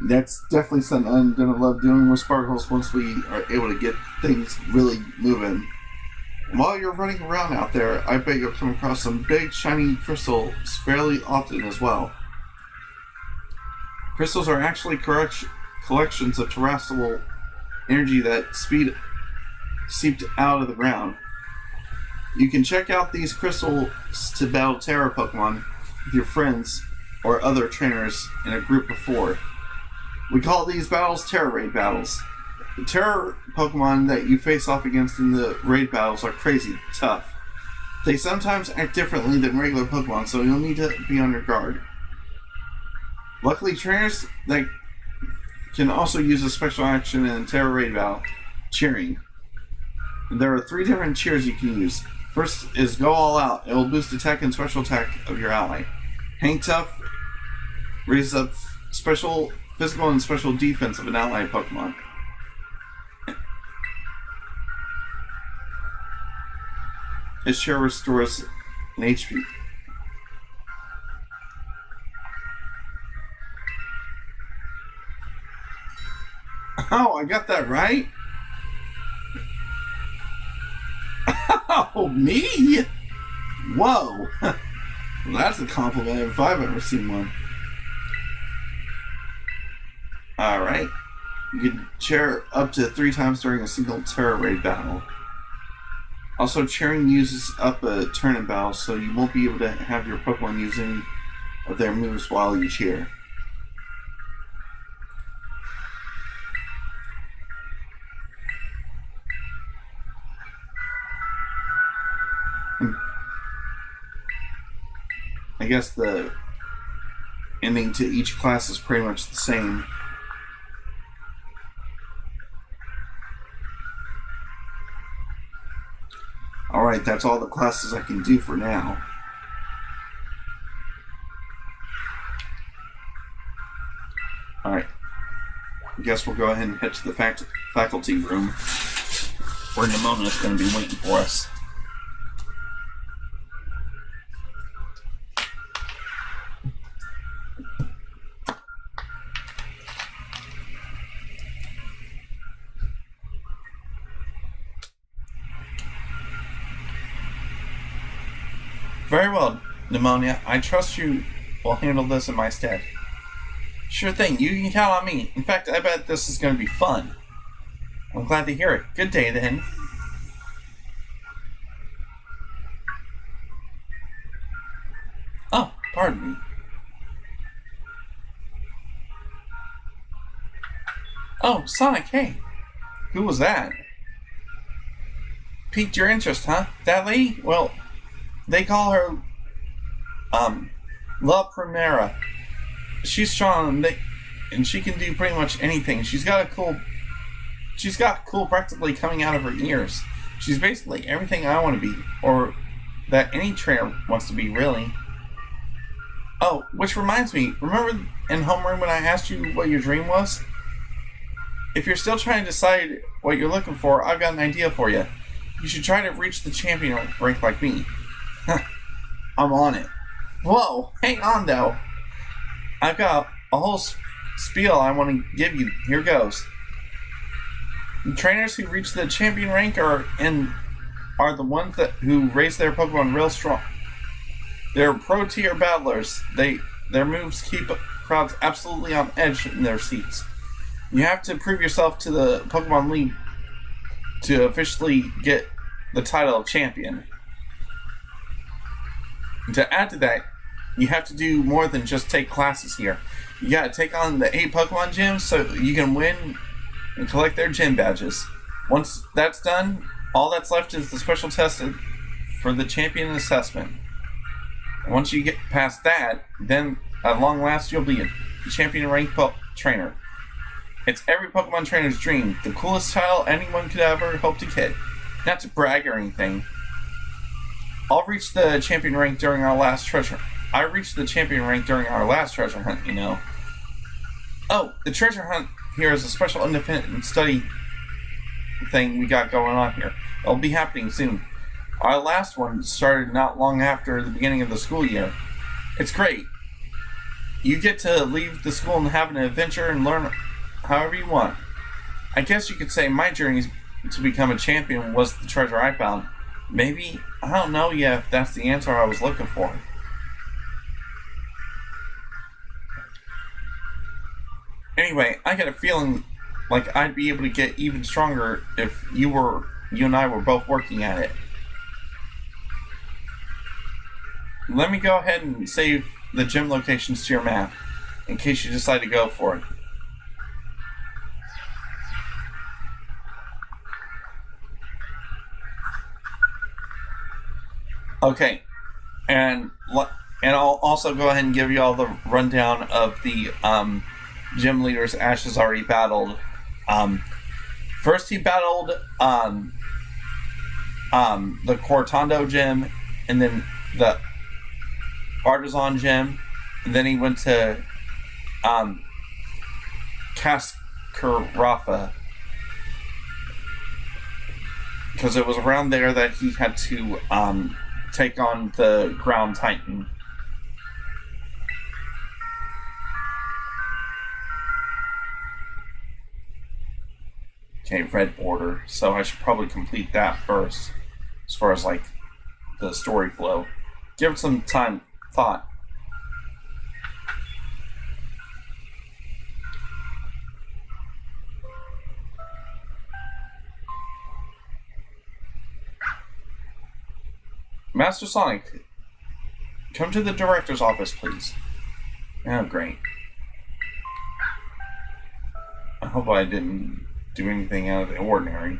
That's definitely something I'm going to love doing with Sparkles once we are able to get things really moving. While you're running around out there, I bet you'll come across some big shiny crystals fairly often as well. Crystals are actually collections of terrestrial energy that seeped out of the ground. You can check out these crystals to battle Terra Pokemon with your friends or other trainers in a group of 4. We call these battles Terra Raid battles. The Terra Pokemon that you face off against in the raid battles are crazy tough. They sometimes act differently than regular Pokemon, so you'll need to be on your guard. Luckily, trainers that can also use a special action in a Terra Raid battle, cheering. There are 3 different cheers you can use. First is Go All Out. It will boost attack and special attack of your ally. Hang Tough raises up special physical and special defense of an ally Pokemon. His share restores an HP. Oh, I got that right? Oh, me? Whoa. Well, that's a compliment if I've ever seen one. Alright. You can chair up to 3 times during a single Terra Raid battle. Also, cheering uses up a turn in battle, so you won't be able to have your Pokemon use any of their moves while you cheer. guess the ending to each class is pretty much the same. Alright, that's all the classes I can do for now. Alright. I guess we'll go ahead and head to the faculty room, where Nimona is going to be waiting for us. Very well, Pneumonia. I trust you will handle this in my stead. Sure thing. You can count on me. In fact, I bet this is going to be fun. I'm glad to hear it. Good day, then. Oh, pardon me. Oh, Sonic, hey. Who was that? Piqued your interest, huh? That lady? Well, they call her, La Primera. She's strong and she can do pretty much anything. She's got cool practically coming out of her ears. She's basically everything I want to be, or that any trainer wants to be, really. Oh, which reminds me, remember in homeroom when I asked you what your dream was? If you're still trying to decide what you're looking for, I've got an idea for you. You should try to reach the champion rank like me. I'm on it. Whoa, hang on though. I've got a whole spiel I want to give you. Here goes. The trainers who reach the champion rank are the ones who raise their Pokemon real strong. They're pro-tier battlers. Their moves keep crowds absolutely on edge in their seats. You have to prove yourself to the Pokemon League to officially get the title of champion. And to add to that, you have to do more than just take classes here. You gotta take on the 8 Pokemon gyms so you can win and collect their gym badges. Once that's done, all that's left is the special test for the champion assessment. And once you get past that, then at long last you'll be a champion ranked trainer. It's every Pokemon trainer's dream, the coolest title anyone could ever hope to get. Not to brag or anything. I reached the champion rank during our last treasure hunt, you know. Oh, the treasure hunt here is a special independent study thing we got going on here. It'll be happening soon. Our last one started not long after the beginning of the school year. It's great. You get to leave the school and have an adventure and learn however you want. I guess you could say my journey to become a champion was the treasure I found. Maybe, I don't know yet if that's the answer I was looking for. Anyway, I get a feeling like I'd be able to get even stronger if you and I were both working at it. Let me go ahead and save the gym locations to your map, in case you decide to go for it. Okay, and I'll also go ahead and give you all the rundown of the gym leaders Ash has already battled. First he battled the Cortando gym, and then the Artisan gym, and then he went to Cascarafa, because it was around there that he had to take on the Ground Titan. Okay, red border, so I should probably complete that first, as far as like the story flow. Give it some thought. Master Sonic, come to the director's office, please. Oh, great. I hope I didn't do anything out of the ordinary.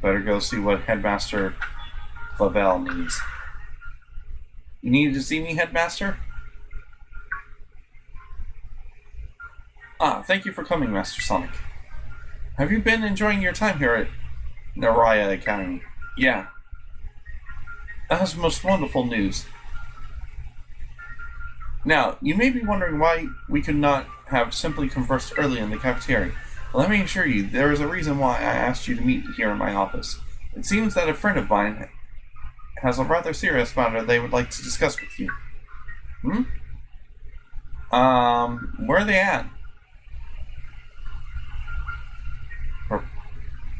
Better go see what Headmaster Flavel needs. You needed to see me, Headmaster? Thank you for coming, Master Sonic. Have you been enjoying your time here at Naraya Academy? Yeah. That is most wonderful news. Now, you may be wondering why we could not have simply conversed early in the cafeteria. Well, let me assure you, there is a reason why I asked you to meet here in my office. It seems that a friend of mine has a rather serious matter they would like to discuss with you. Where are they at?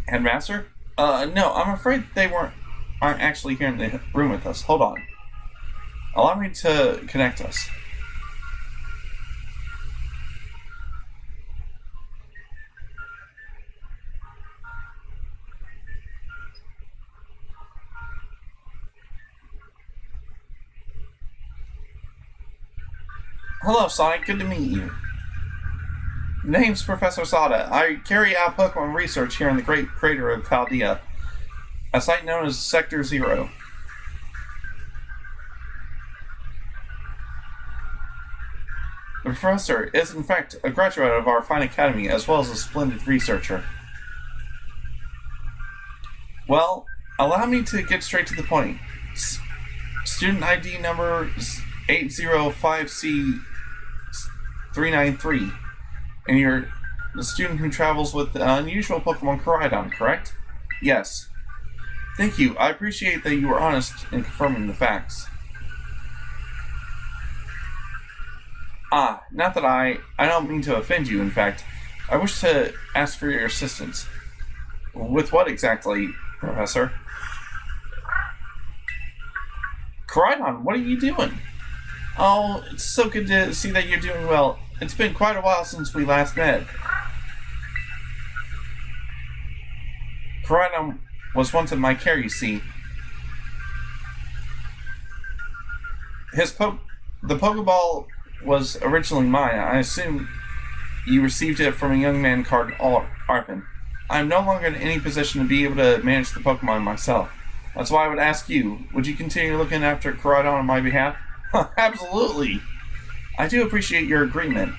Headmaster? No, I'm afraid they aren't actually here in the room with us. Hold on. Allow me to connect us. Hello, Sonic. Good to meet you. Name's Professor Sada. I carry out Pokemon research here in the Great Crater of Paldea, a site known as Sector 0. The professor is, in fact, a graduate of our fine academy, as well as a splendid researcher. Well, allow me to get straight to the point. Student ID number 805C393. And you're the student who travels with the unusual Pokemon Koraidon, correct? Yes. Thank you. I appreciate that you were honest in confirming the facts. Not that I don't mean to offend you, in fact. I wish to ask for your assistance. With what exactly, Professor? Koraidon, what are you doing? Oh, it's so good to see that you're doing well. It's been quite a while since we last met. Koraidon was once in my care, you see. The Pokeball was originally mine. I assume you received it from a young man called Arvin. I am no longer in any position to be able to manage the Pokemon myself. That's why I would ask you, would you continue looking after Koraidon on my behalf? Absolutely! I do appreciate your agreement.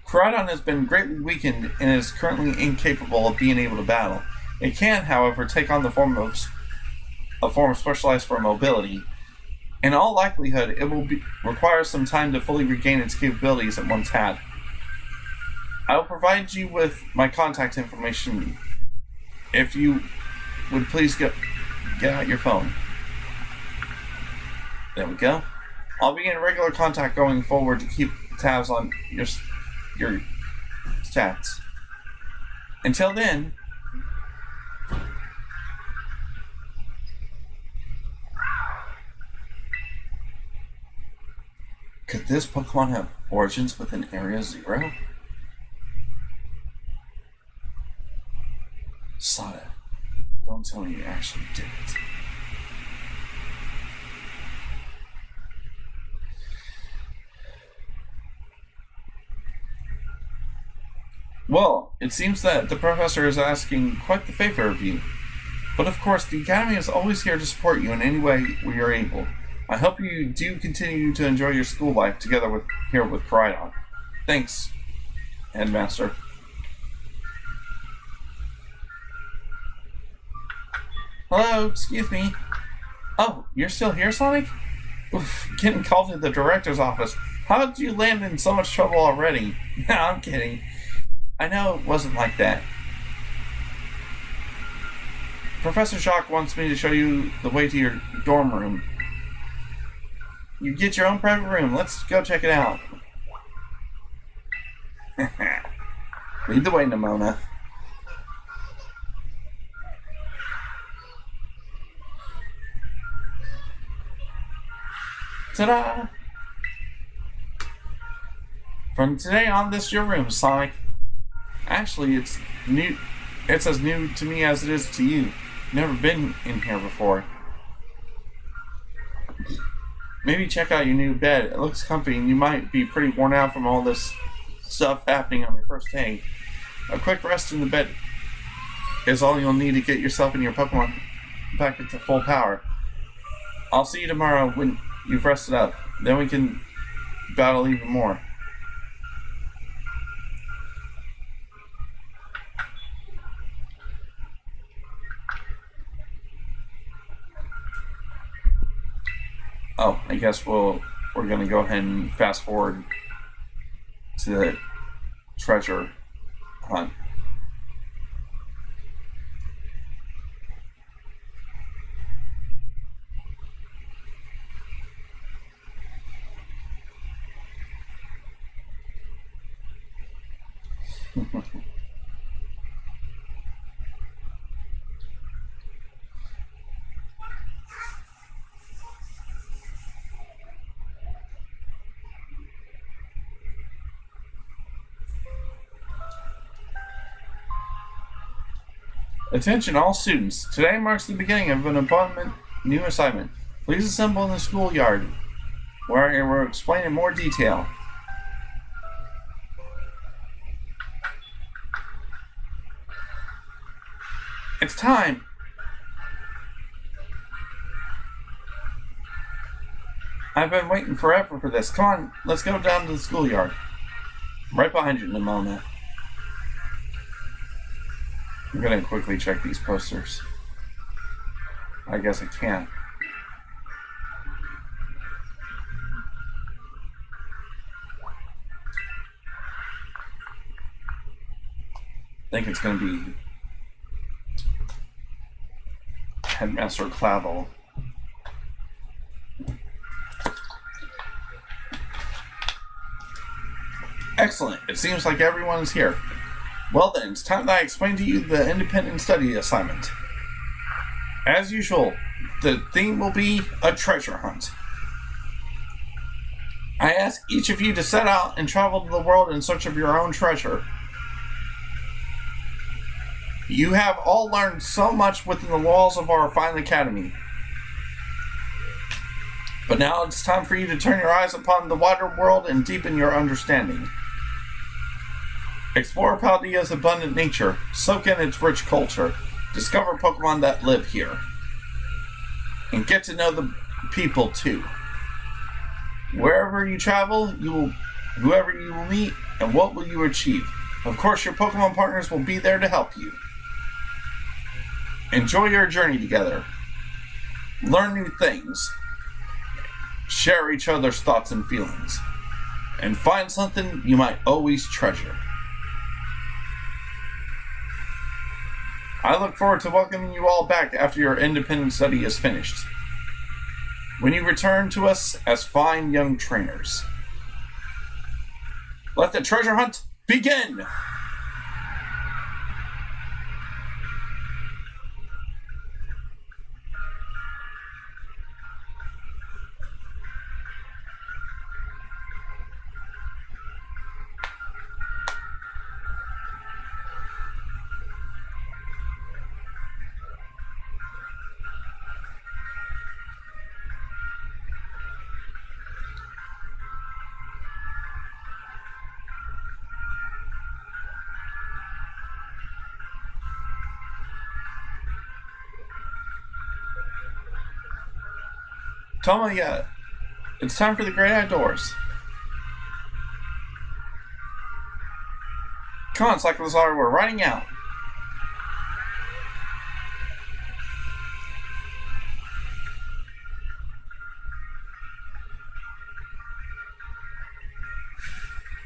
Koraidon has been greatly weakened and is currently incapable of being able to battle. It can, however, take on a form specialized for mobility. In all likelihood, it will require some time to fully regain its capabilities it once had. I will provide you with my contact information if you would please get out your phone. There we go. I'll be in regular contact going forward to keep tabs on your stats. Until then, could this Pokemon have origins within Area 0? Sada, don't tell me you actually did it. Well, it seems that the professor is asking quite the favor of you. But of course, the Academy is always here to support you in any way we are able. I hope you do continue to enjoy your school life together here with Koraidon. Thanks, Headmaster. Hello, excuse me. Oh, you're still here, Sonic? Oof, getting called to the director's office. How did you land in so much trouble already? No, I'm kidding. I know it wasn't like that. Professor Jacques wants me to show you the way to your dorm room. You get your own private room. Let's go check it out. Lead the way, Nimona. Ta-da! From today on, this is your room, Sonic. Actually, it's new. It's as new to me as it is to you. Never been in here before. Maybe check out your new bed. It looks comfy, and you might be pretty worn out from all this stuff happening on your first day. A quick rest in the bed is all you'll need to get yourself and your Pokemon back into full power. I'll see you tomorrow when you've rested up. Then we can battle even more. Oh, I guess we're gonna go ahead and fast forward to the treasure hunt. Attention all students. Today marks the beginning of an important new assignment. Please assemble in the schoolyard, where I will explain in more detail. It's time! I've been waiting forever for this. Come on, let's go down to the schoolyard. Right behind you, Nimona. I'm gonna quickly check these posters. I guess I can't. I think it's gonna be Headmaster Clavel. Excellent. It seems like everyone is here. Well then, it's time that I explain to you the independent study assignment. As usual, the theme will be a treasure hunt. I ask each of you to set out and travel to the world in search of your own treasure. You have all learned so much within the walls of our fine academy. But now it's time for you to turn your eyes upon the wider world and deepen your understanding. Explore Paldea's abundant nature, soak in its rich culture, discover Pokemon that live here, and get to know the people too. Wherever you travel, whoever you will meet, and what will you achieve. Of course, your Pokemon partners will be there to help you. Enjoy your journey together. Learn new things. Share each other's thoughts and feelings. And find something you might always treasure. I look forward to welcoming you all back after your independent study is finished, when you return to us as fine young trainers. Let the treasure hunt begin! Tomoya, it's time for the great outdoors. Come on, Cyclosaur, we're riding out.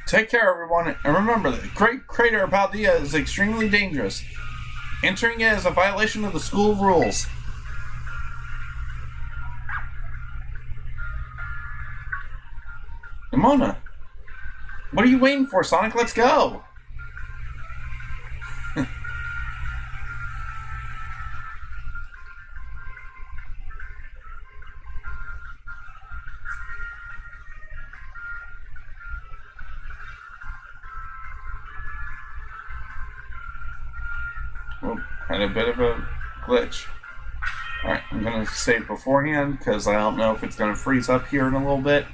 Take care, everyone, and remember, the Great Crater of Paldea is extremely dangerous. Entering it is a violation of the school rules. Nimona, what are you waiting for, Sonic? Let's go! Well, had a bit of a glitch. Alright, I'm going to save beforehand because I don't know if it's going to freeze up here in a little bit.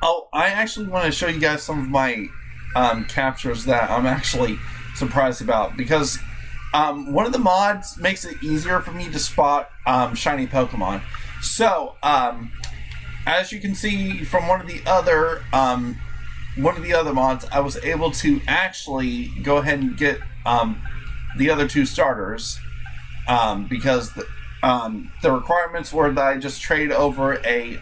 Oh, I actually want to show you guys some of my captures that I'm actually surprised about, because one of the mods makes it easier for me to spot shiny Pokemon. So as you can see from one of the other mods, I was able to actually go ahead and get the other two starters, because the requirements were that I just trade over a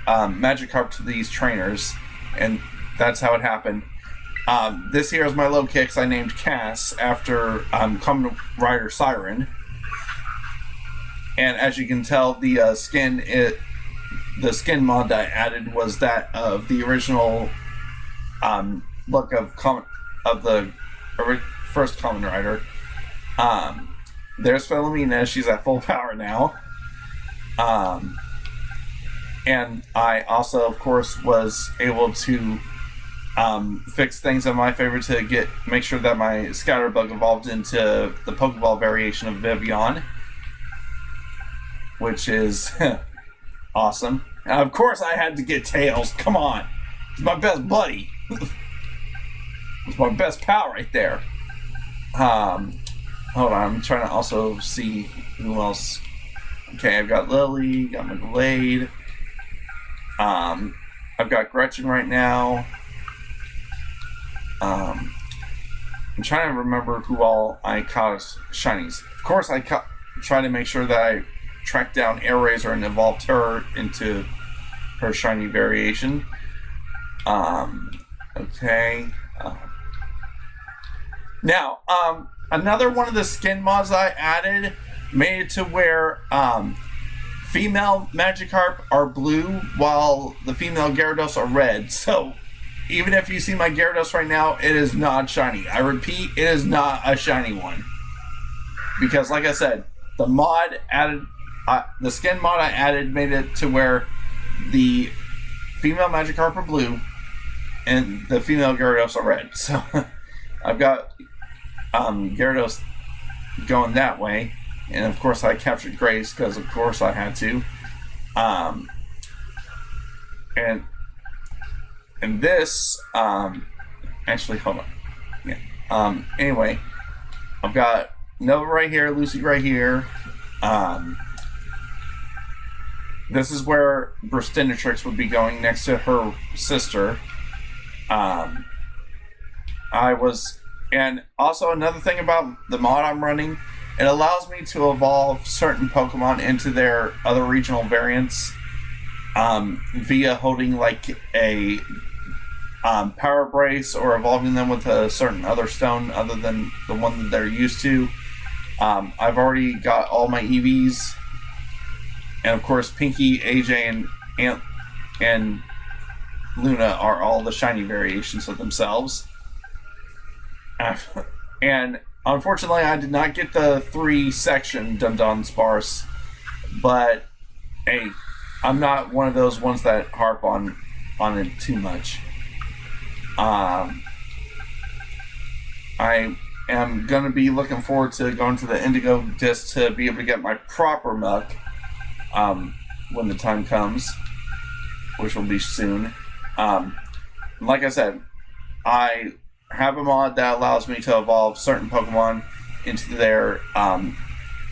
Magikarp to these trainers, and that's how it happened. This here is my low kicks I named Cass after Kamen Rider Siren. And as you can tell, the skin mod that I added was that of the original look of the first Kamen Rider. There's Philomena, she's at full power now. And I also, of course, was able to fix things in my favor to make sure that my Scatterbug evolved into the Pokeball variation of Vivian, which is awesome. And of course, I had to get Tails. Come on, it's my best buddy. It's my best pal right there. Hold on, I'm trying to also see who else. Okay, I've got Lily, got my Glade. I've got Gretchen right now. I'm trying to remember who all I caught as shinies. Of course, I try to make sure that I tracked down Air Razor and evolved her into her shiny variation. Okay. Now, another one of the skin mods I added made it to where female Magikarp are blue while the female Gyarados are red. So even if you see my Gyarados right now, it is not shiny. I repeat, it is not a shiny one. Because like I said, the skin mod I added made it to where the female Magikarp are blue and the female Gyarados are red. So I've got Gyarados going that way. And of course I captured Grace because of course I had to. And this, actually, hold on. Yeah. Anyway, I've got Nova right here, Lucy right here. This is where Burstinatrix would be going next to her sister. And also another thing about the mod I'm running, it allows me to evolve certain Pokemon into their other regional variants via holding like a Power Brace or evolving them with a certain other stone other than the one that they're used to. I've already got all my EVs, and of course Pinky, AJ, and Luna are all the shiny variations of themselves. And unfortunately, I did not get the 3-section Dundon Sparse, but hey, I'm not one of those ones that harp on it too much. I am going to be looking forward to going to the Indigo Disc to be able to get my proper Muck when the time comes, which will be soon. Like I said, I have a mod that allows me to evolve certain Pokemon into their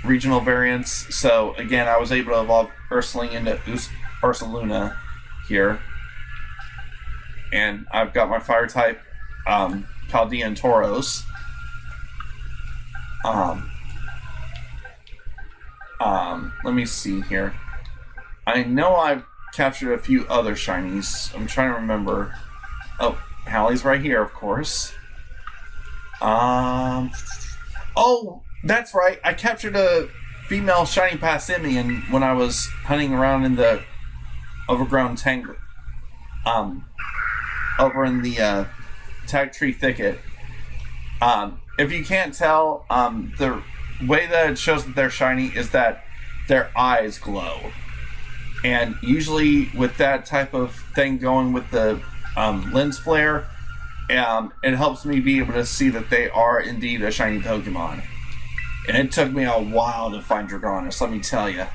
regional variants. So again, I was able to evolve Ursaling into Ursaluna here. And I've got my fire type Paldea and Tauros. Let me see here. I know I've captured a few other shinies. I'm trying to remember. Oh, Hallie's right here, of course. Oh, that's right. I captured a female shiny Passimian when I was hunting around in the overgrown tangle. Over in the Tag Tree Thicket. If you can't tell, the way that it shows that they're shiny is that their eyes glow. And usually with that type of thing going with the lens flare, it helps me be able to see that they are indeed a shiny Pokemon. And it took me a while to find Dragonis, let me tell you.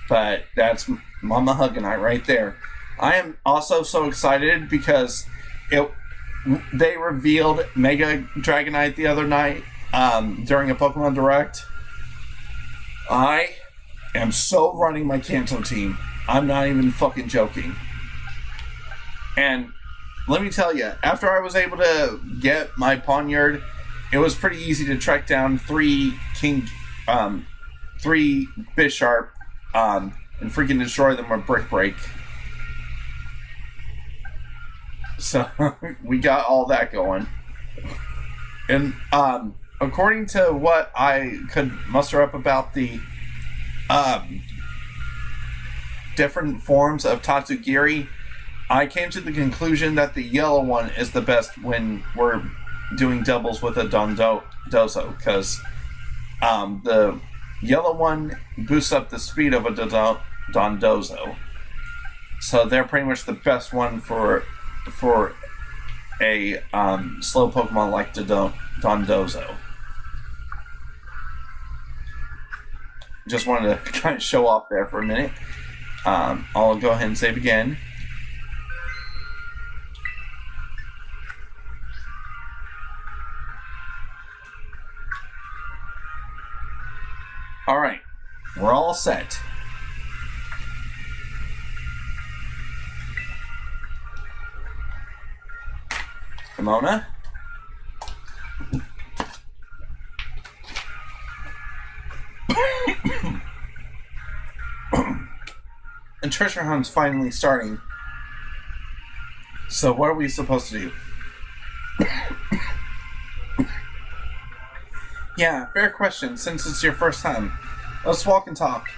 But that's Mama Hugging right there. I am also so excited because they revealed Mega Dragonite the other night during a Pokemon Direct. I am so running my Kanto team. I'm not even fucking joking. And let me tell you, after I was able to get my Pawniard, it was pretty easy to track down 3 Bisharp, and freaking destroy them with Brick Break. So we got all that going. And according to what I could muster up about the different forms of Tatsugiri, I came to the conclusion that the yellow one is the best when we're doing doubles with a Dondozo, because the yellow one boosts up the speed of a Dondozo. So they're pretty much the best one for a slow Pokemon like the Dondozo. Just wanted to kind of show off there for a minute. I'll go ahead and save again. Alright, we're all set. Pomona? And treasure hunt's finally starting. So what are we supposed to do? Yeah, fair question, since it's your first time. Let's walk and talk.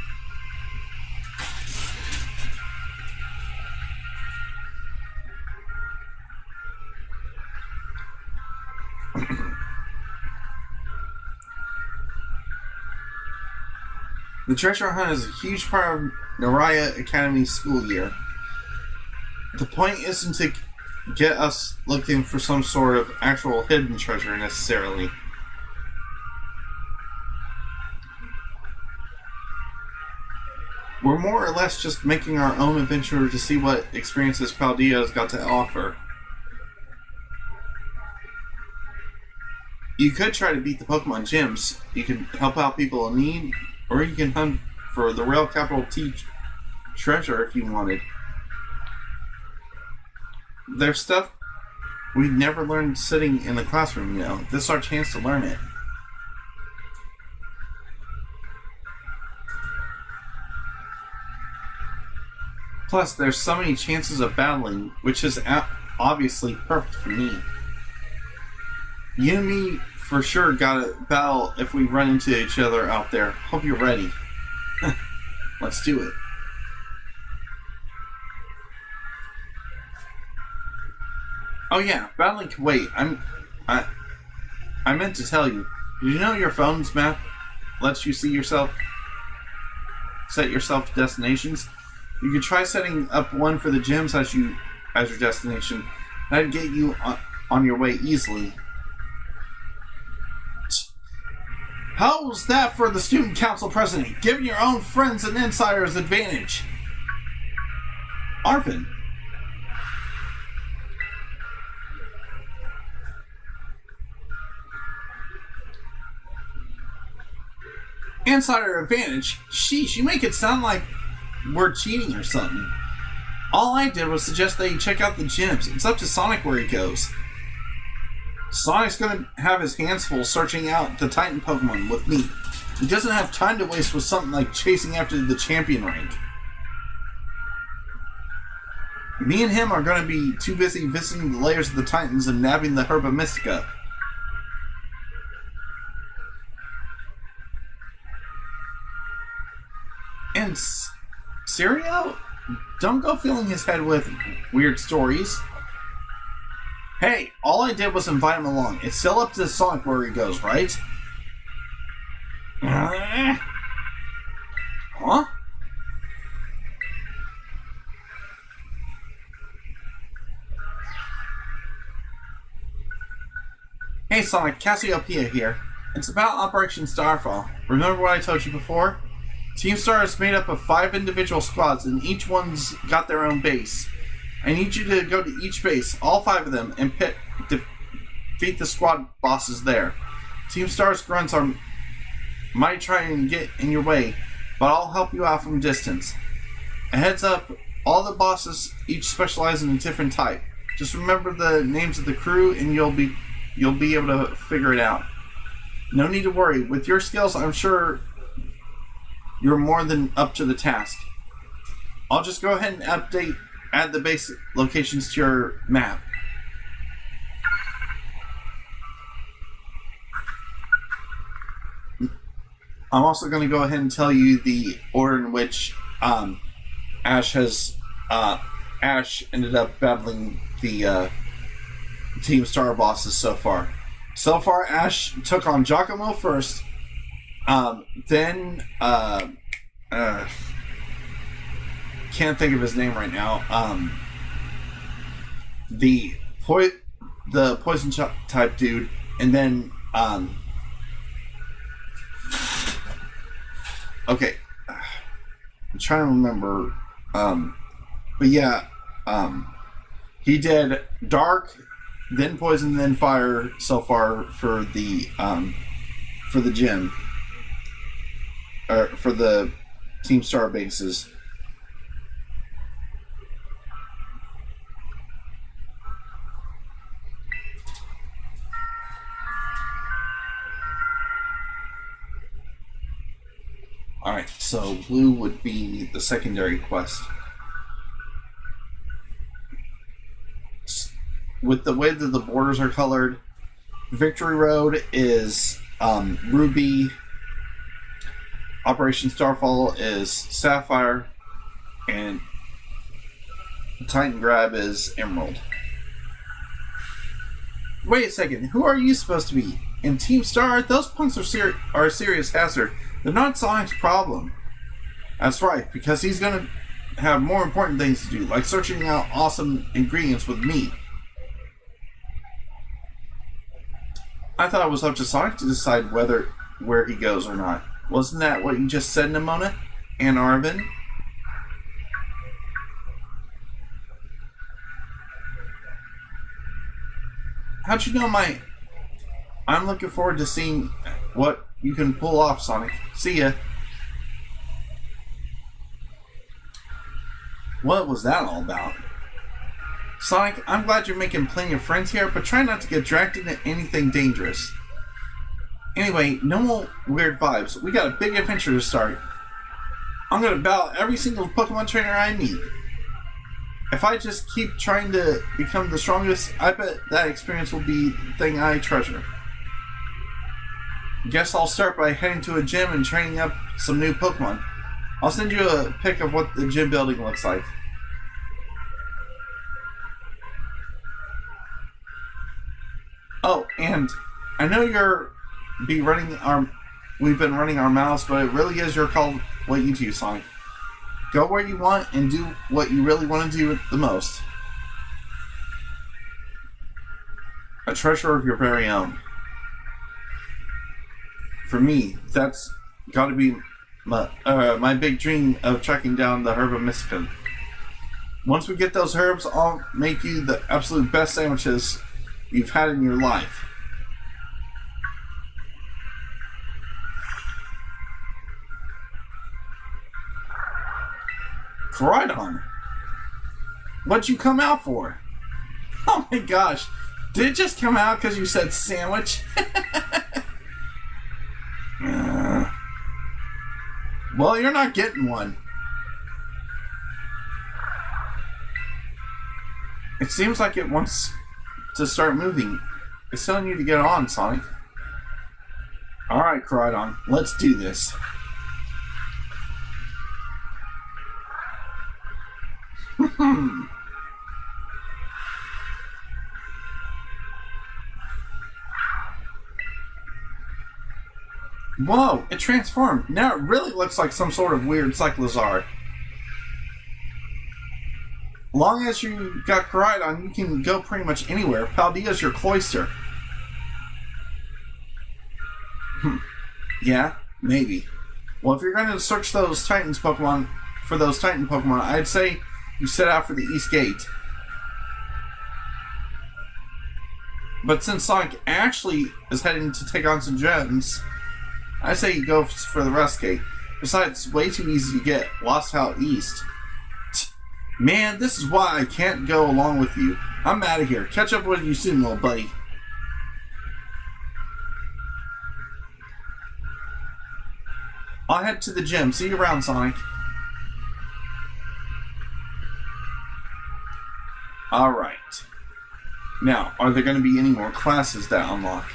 The treasure hunt is a huge part of Naraya Academy's school year. The point isn't to get us looking for some sort of actual hidden treasure necessarily. We're more or less just making our own adventure to see what experiences Paldea has got to offer. You could try to beat the Pokemon gyms. You can help out people in need, or you can hunt for the real capital T treasure if you wanted. There's stuff we never learned sitting in the classroom, you know. This is our chance to learn it. Plus, there's so many chances of battling, which is obviously perfect for me. You and me for sure gotta battle if we run into each other out there. Hope you're ready. Let's do it. Oh yeah, battling can wait. I meant to tell you. Did you know your phone's map lets you set yourself destinations? You can try setting up one for the gyms as your destination. That'd get you on your way easily. How's that for the student council president? Giving your own friends and insiders advantage. Arvin. Insider advantage? Sheesh, you make it sound like we're cheating or something. All I did was suggest that you check out the gyms. It's up to Sonic where he goes. Sonic's gonna have his hands full searching out the Titan Pokemon with me. He doesn't have time to waste with something like chasing after the champion rank. Me and him are gonna be too busy visiting the layers of the Titans and nabbing the Herba Mystica. And Sirio? Don't go filling his head with weird stories. Hey, all I did was invite him along. It's still up to Sonic where he goes, right? Huh? Hey Sonic, Cassiopeia here. It's about Operation Starfall. Remember what I told you before? Team Star is made up of 5 individual squads, and each one's got their own base. I need you to go to each base, all 5 of them, and defeat the squad bosses there. Team Star's grunts might try and get in your way, but I'll help you out from a distance. A heads up, all the bosses each specialize in a different type. Just remember the names of the crew, and you'll be able to figure it out. No need to worry. With your skills, I'm sure you're more than up to the task. I'll just go ahead and add the base locations to your map. I'm also going to go ahead and tell you the order in which Ash ended up battling the Team Star bosses so far. So far, Ash took on Giacomo first, then can't think of his name right now. The poison type dude, and then okay, I'm trying to remember. But yeah, he did dark, then poison, then fire so far for the gym, or for the Team Star bases. Alright, so blue would be the secondary quest. With the way that the borders are colored, Victory Road is ruby, Operation Starfall is sapphire, and Titan Grab is emerald. Wait a second, who are you supposed to be? In Team Star, those punks are a serious hazard. They're not Sonic's problem. That's right, because he's going to have more important things to do, like searching out awesome ingredients with me. I thought it was up to Sonic to decide where he goes or not. Wasn't that what you just said, Nimona? And Arvin? How'd you know I'm looking forward to seeing what you can pull off, Sonic. See ya. What was that all about? Sonic, I'm glad you're making plenty of friends here, but try not to get dragged into anything dangerous. Anyway, no more weird vibes. We got a big adventure to start. I'm gonna battle every single Pokemon trainer I meet. If I just keep trying to become the strongest, I bet that experience will be the thing I treasure. Guess I'll start by heading to a gym and training up some new Pokemon. I'll send you a pic of what the gym building looks like. Oh, and I know we've been running our mouths, but it really is your call what you do, Sonic. Go where you want and do what you really want to do the most. A treasure of your very own. For me, that's got to be my big dream of tracking down the Herba Mystica. Once we get those herbs, I'll make you the absolute best sandwiches you've had in your life. Koridon, what'd you come out for? Oh my gosh, did it just come out because you said sandwich? Well, you're not getting one. It seems like it wants to start moving. It's telling you to get on, Sonic. Alright, Koridon, let's do this. Whoa, it transformed. Now it really looks like some sort of weird Cyclizar. Long as you got Koridon, you can go pretty much anywhere. Paldea's your cloister. Yeah, maybe. Well, if you're going to search those Titans Pokemon, for those Titan Pokemon, I'd say you set out for the East Gate. But since Sonic actually is heading to take on some gems, I say you go for the West Gate. Besides, it's way too easy to get lost out east. Man, this is why I can't go along with you. I'm out of here. Catch up with you soon, little buddy. I'll head to the gym. See you around, Sonic. Alright. Now, are there going to be any more classes that unlock?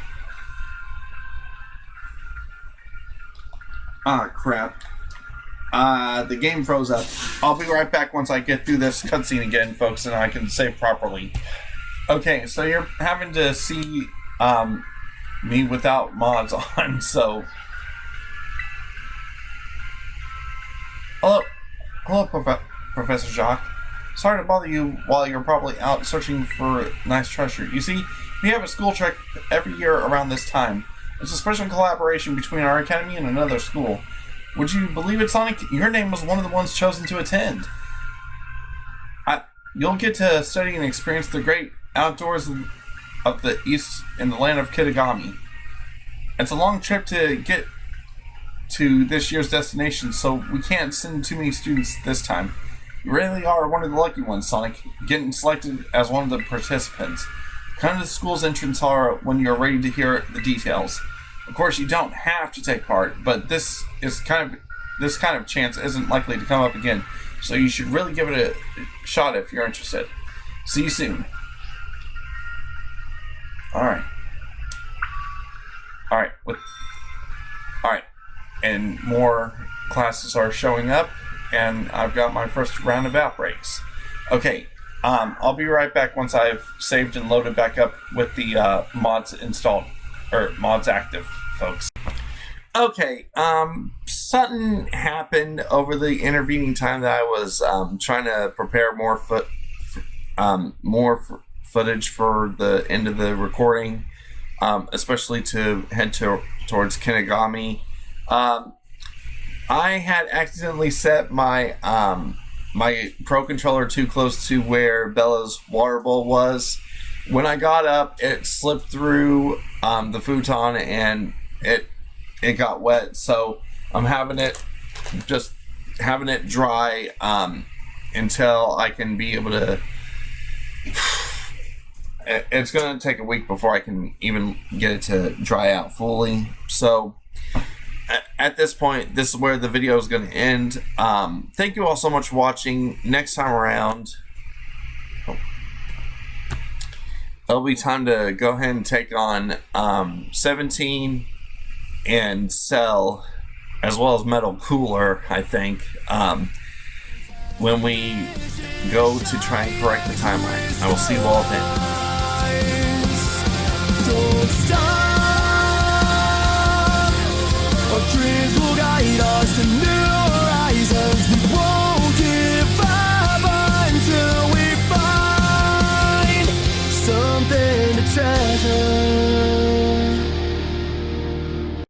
Ah, crap. The game froze up. I'll be right back once I get through this cutscene again, folks, and I can save properly. Okay, so you're having to see me without mods on, so... Hello, Professor Jacques. Sorry to bother you while you're probably out searching for nice treasure. You see, we have a school trek every year around this time. It's a special collaboration between our academy and another school. Would you believe it, Sonic? Your name was one of the ones chosen to attend. You'll get to study and experience the great outdoors of the East in the land of Kitagami. It's a long trip to get to this year's destination, so we can't send too many students this time. You really are one of the lucky ones, Sonic, getting selected as one of the participants. Come to the school's entrance hall when you're ready to hear the details. Of course, you don't have to take part, but this kind of chance isn't likely to come up again, so you should really give it a shot if you're interested. See you soon. Alright. And more classes are showing up, and I've got my first round of outbreaks. Okay, I'll be right back once I've saved and loaded back up with the mods installed, or mods active, folks. Okay, something happened over the intervening time that I was trying to prepare more footage for the end of the recording, especially to head towards Kinagami. I had accidentally set my my Pro Controller too close to where Bella's water bowl was. When I got up, it slipped through the futon and it got wet. So I'm having it dry until I can be able to. It's going to take a week before I can even get it to dry out fully. So at this point, this is where the video is going to end. Thank you all so much for watching. Next time around, it'll be time to go ahead and take on 17 and Cell, as well as Metal Cooler, I think, when we go to try and correct the timeline. I will see you all then. Don't stop. Our dreams will guide us to new